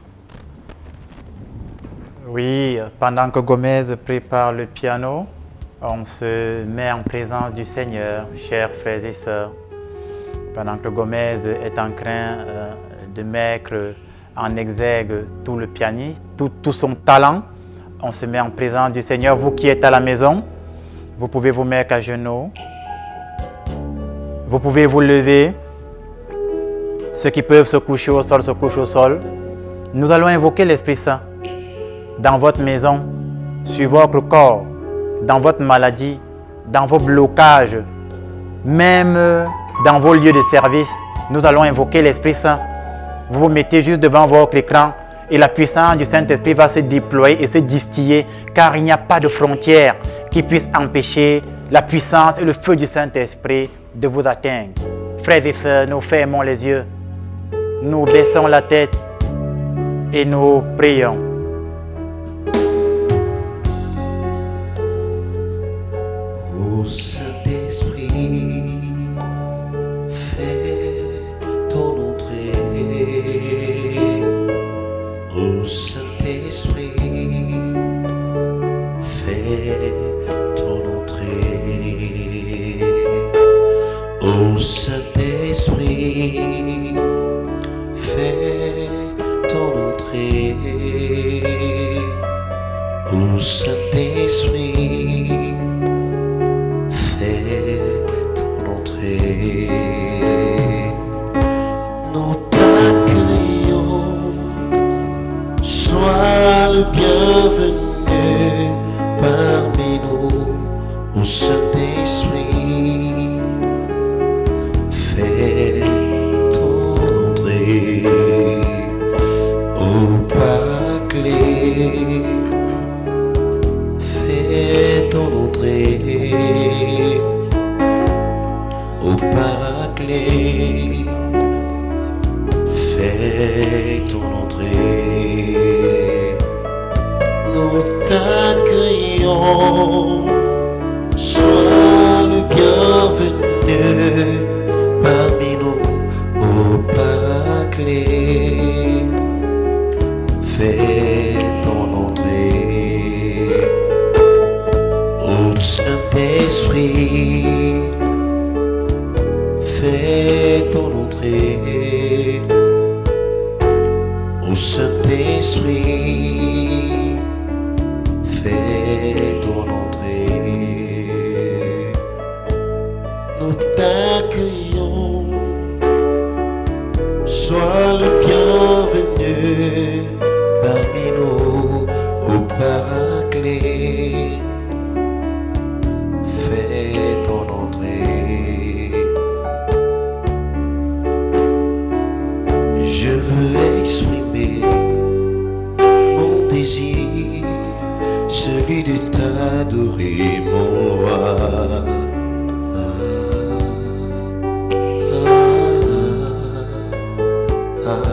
Oui, pendant que Gomez prépare le piano, on se met en présence du Seigneur, chers frères et sœurs. Pendant que Gomez est en train de mettre en exergue tout le pianiste, tout son talent, on se met en présence du Seigneur. Vous qui êtes à la maison, vous pouvez vous mettre à genoux. Vous pouvez vous lever. Ceux qui peuvent se coucher au sol, se couchent au sol. Nous allons invoquer l'Esprit Saint dans votre maison, sur votre corps, dans votre maladie, dans vos blocages, même dans vos lieux de service. Nous allons invoquer l'Esprit Saint. Vous vous mettez juste devant votre écran et la puissance du Saint-Esprit va se déployer et se distiller, car il n'y a pas de frontière qui puisse empêcher la puissance et le feu du Saint-Esprit de vous atteindre. Frères et sœurs, nous fermons les yeux, nous baissons la tête et nous prions. Ô Saint-Esprit, fais ton entrée. Ô Saint-Esprit, fais ton entrée. Ô Saint-Esprit, fais ton entrée. Ô Saint-Esprit, fais ton entrée. Nous t'accueillons, sois le bienvenu parmi nous. Ô Saint-Esprit, fais ton entrée. Ô Paraclet, fais ton entrée. Ô Paraclet, fais ton entrée. Nous t'accueillons, sois le bienvenu parmi nous. Ô Paraclet, fais ton entrée. Ô Saint-Esprit, fais ton entrée. Ô Saint-Esprit, fais ton entrée. Nous t'accueillons, sois le bienvenu parmi nous. Ô Paraclet, fais ton entrée. Je veux exprimer mon désir, celui de t'adorer, mon roi.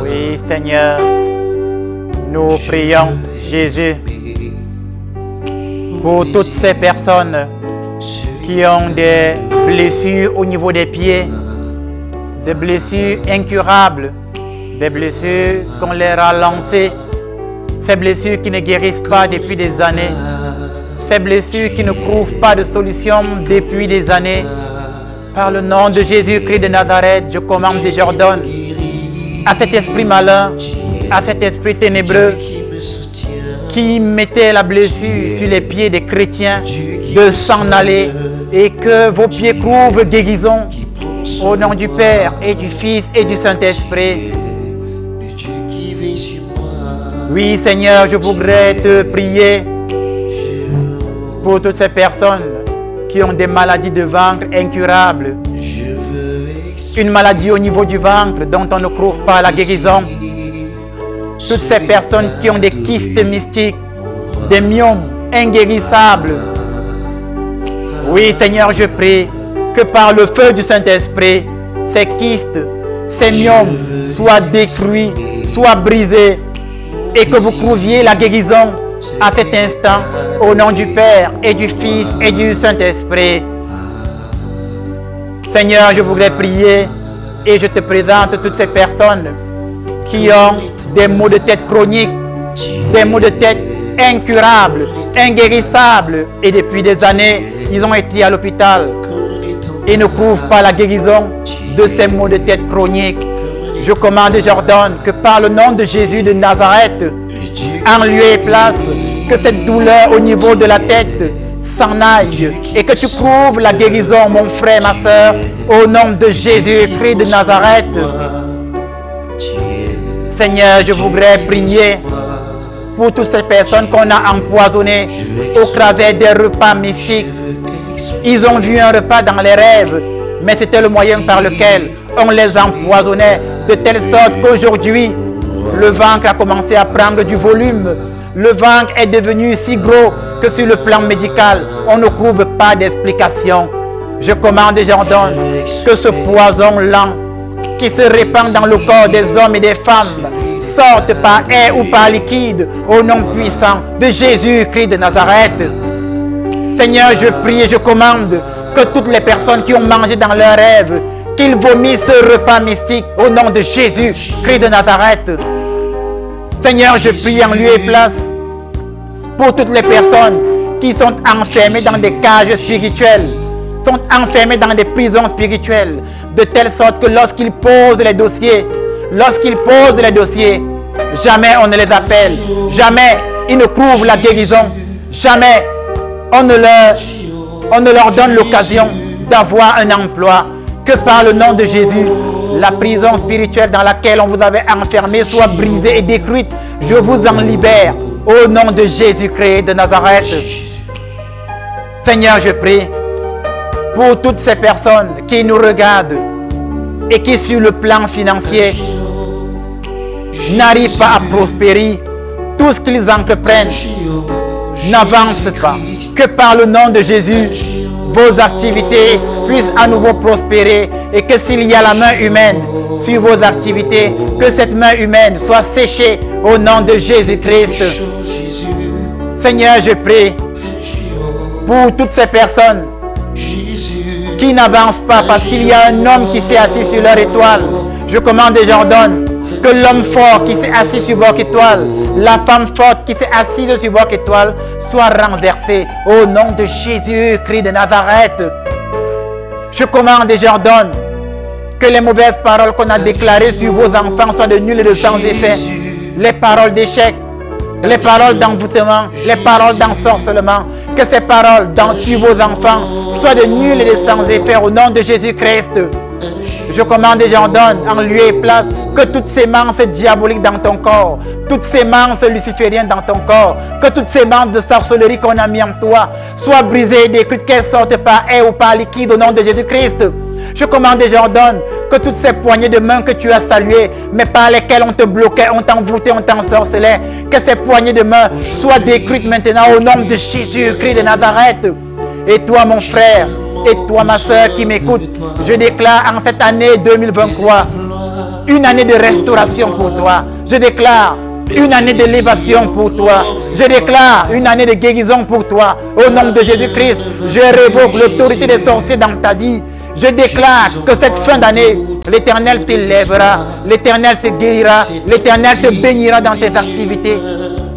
Oui, Seigneur, nous prions, Jésus, pour toutes ces personnes qui ont des blessures au niveau des pieds, des blessures incurables, des blessures qu'on leur a lancées Ces blessures qui ne guérissent pas depuis des années. Ces blessures qui ne trouvent pas de solution depuis des années. Par le nom de Jésus-Christ de Nazareth, je commande et j'ordonne à cet esprit malin, à cet esprit ténébreux qui mettait la blessure sur les pieds des chrétiens de s'en aller et que vos pieds trouvent guérison au nom du Père et du Fils et du Saint-Esprit. Oui, Seigneur, je voudrais te prier pour toutes ces personnes qui ont des maladies de ventre incurables. Une maladie au niveau du ventre dont on ne trouve pas la guérison. Toutes ces personnes qui ont des kystes mystiques, des myomes inguérissables. Oui, Seigneur, je prie que par le feu du Saint-Esprit, ces kystes, ces myomes soient détruits, soient brisés et que vous trouviez la guérison à cet instant au nom du Père et du Fils et du Saint-Esprit. Seigneur, je voudrais prier et je te présente toutes ces personnes qui ont des maux de tête chroniques, des maux de tête incurables, inguérissables. Et depuis des années, ils ont été à l'hôpital et ne trouvent pas la guérison de ces maux de tête chroniques. Je commande et j'ordonne que par le nom de Jésus de Nazareth, en lieu et place, que cette douleur au niveau de la tête s'en aille et que tu trouves la guérison, mon frère, ma soeur, au nom de Jésus-Christ de Nazareth. Seigneur, je voudrais prier pour toutes ces personnes qu'on a empoisonnées au travers des repas mystiques. Ils ont vu un repas dans les rêves, mais c'était le moyen par lequel on les empoisonnait, de telle sorte qu'aujourd'hui, le ventre a commencé à prendre du volume. Le ventre est devenu si gros que sur le plan médical, on ne trouve pas d'explication. Je commande et j'ordonne que ce poison lent qui se répand dans le corps des hommes et des femmes sorte par air ou par liquide au nom puissant de Jésus-Christ de Nazareth. Seigneur, je prie et je commande que toutes les personnes qui ont mangé dans leurs rêves, qu'ils vomissent ce repas mystique au nom de Jésus-Christ de Nazareth. Seigneur, je prie en lieu et place pour toutes les personnes qui sont enfermées dans des cages spirituelles, sont enfermées dans des prisons spirituelles, de telle sorte que lorsqu'ils posent les dossiers, jamais on ne les appelle, jamais ils ne trouvent la guérison, jamais on ne leur donne l'occasion d'avoir un emploi. Que par le nom de Jésus, la prison spirituelle dans laquelle on vous avait enfermé soit brisée et détruite. Je vous en libère au nom de Jésus-Christ de Nazareth. Seigneur, je prie pour toutes ces personnes qui nous regardent et qui sur le plan financier n'arrivent pas à prospérer. Tout ce qu'ils entreprennent n'avance pas. Que par le nom de Jésus, vos activités puissent à nouveau prospérer et que s'il y a la main humaine sur vos activités, que cette main humaine soit séchée au nom de Jésus-Christ. Seigneur, je prie pour toutes ces personnes qui n'avancent pas parce qu'il y a un homme qui s'est assis sur leur étoile. Je commande et j'ordonne que l'homme fort qui s'est assis sur votre étoile, la femme forte qui s'est assise sur votre étoile, soit renversée au nom de Jésus-Christ de Nazareth. Je commande et j'ordonne que les mauvaises paroles qu'on a déclarées sur vos enfants soient de nul et de sans effet. Les paroles d'échec, les paroles d'envoûtement, les paroles d'ensorcellement, que ces paroles sur vos enfants soient de nul et de sans effet au nom de Jésus-Christ. Je commande et j'ordonne en lieu et place que toutes ces semences diaboliques dans ton corps, toutes ces semences lucifériennes dans ton corps, que toutes ces semences de sorcellerie qu'on a mis en toi soient brisées et détruites, qu'elles sortent par air ou par liquide au nom de Jésus-Christ. Je commande et j'ordonne que toutes ces poignées de main que tu as saluées, mais par lesquelles on te bloquait, on t'envoûtait, on t'ensorcelait, que ces poignées de main soient détruites maintenant au nom de Jésus-Christ de Nazareth. Et toi, mon frère, et toi, ma soeur qui m'écoute, je déclare en cette année 2023 une année de restauration pour toi. Je déclare une année d'élévation pour toi. Je déclare une année de guérison pour toi. Au nom de Jésus-Christ, je révoque l'autorité des sorciers dans ta vie. Je déclare que cette fin d'année, l'Éternel t'élèvera, l'Éternel te guérira, l'Éternel te bénira dans tes activités.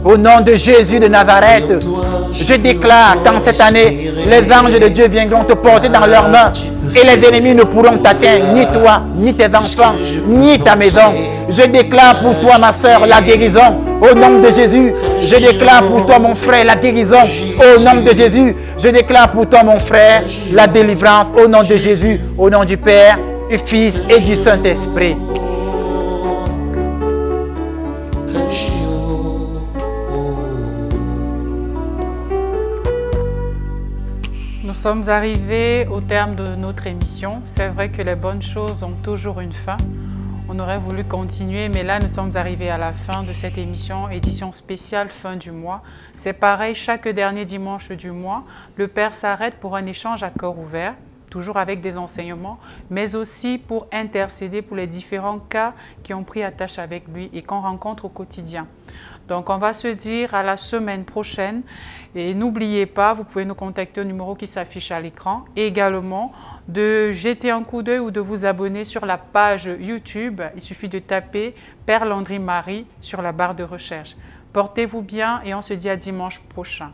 Au nom de Jésus de Nazareth, je déclare qu'en cette année, les anges de Dieu viendront te porter dans leurs mains et les ennemis ne pourront t'atteindre, ni toi, ni tes enfants, ni ta maison. Je déclare pour toi, ma soeur, la guérison. Au nom de Jésus, je déclare pour toi, mon frère, la guérison. Au nom de Jésus, je déclare pour toi, mon frère, la délivrance. Au nom de Jésus, au nom du Père, du Fils et du Saint-Esprit. Nous sommes arrivés au terme de notre émission. C'est vrai que les bonnes choses ont toujours une fin. On aurait voulu continuer, mais là, nous sommes arrivés à la fin de cette émission, édition spéciale fin du mois. C'est pareil, chaque dernier dimanche du mois, le Père s'arrête pour un échange à cœur ouvert, toujours avec des enseignements, mais aussi pour intercéder pour les différents cas qui ont pris attache avec lui et qu'on rencontre au quotidien. Donc, on va se dire à la semaine prochaine. Et n'oubliez pas, vous pouvez nous contacter au numéro qui s'affiche à l'écran. Et également, de jeter un coup d'œil ou de vous abonner sur la page YouTube. Il suffit de taper Père Landry Marie sur la barre de recherche. Portez-vous bien et on se dit à dimanche prochain.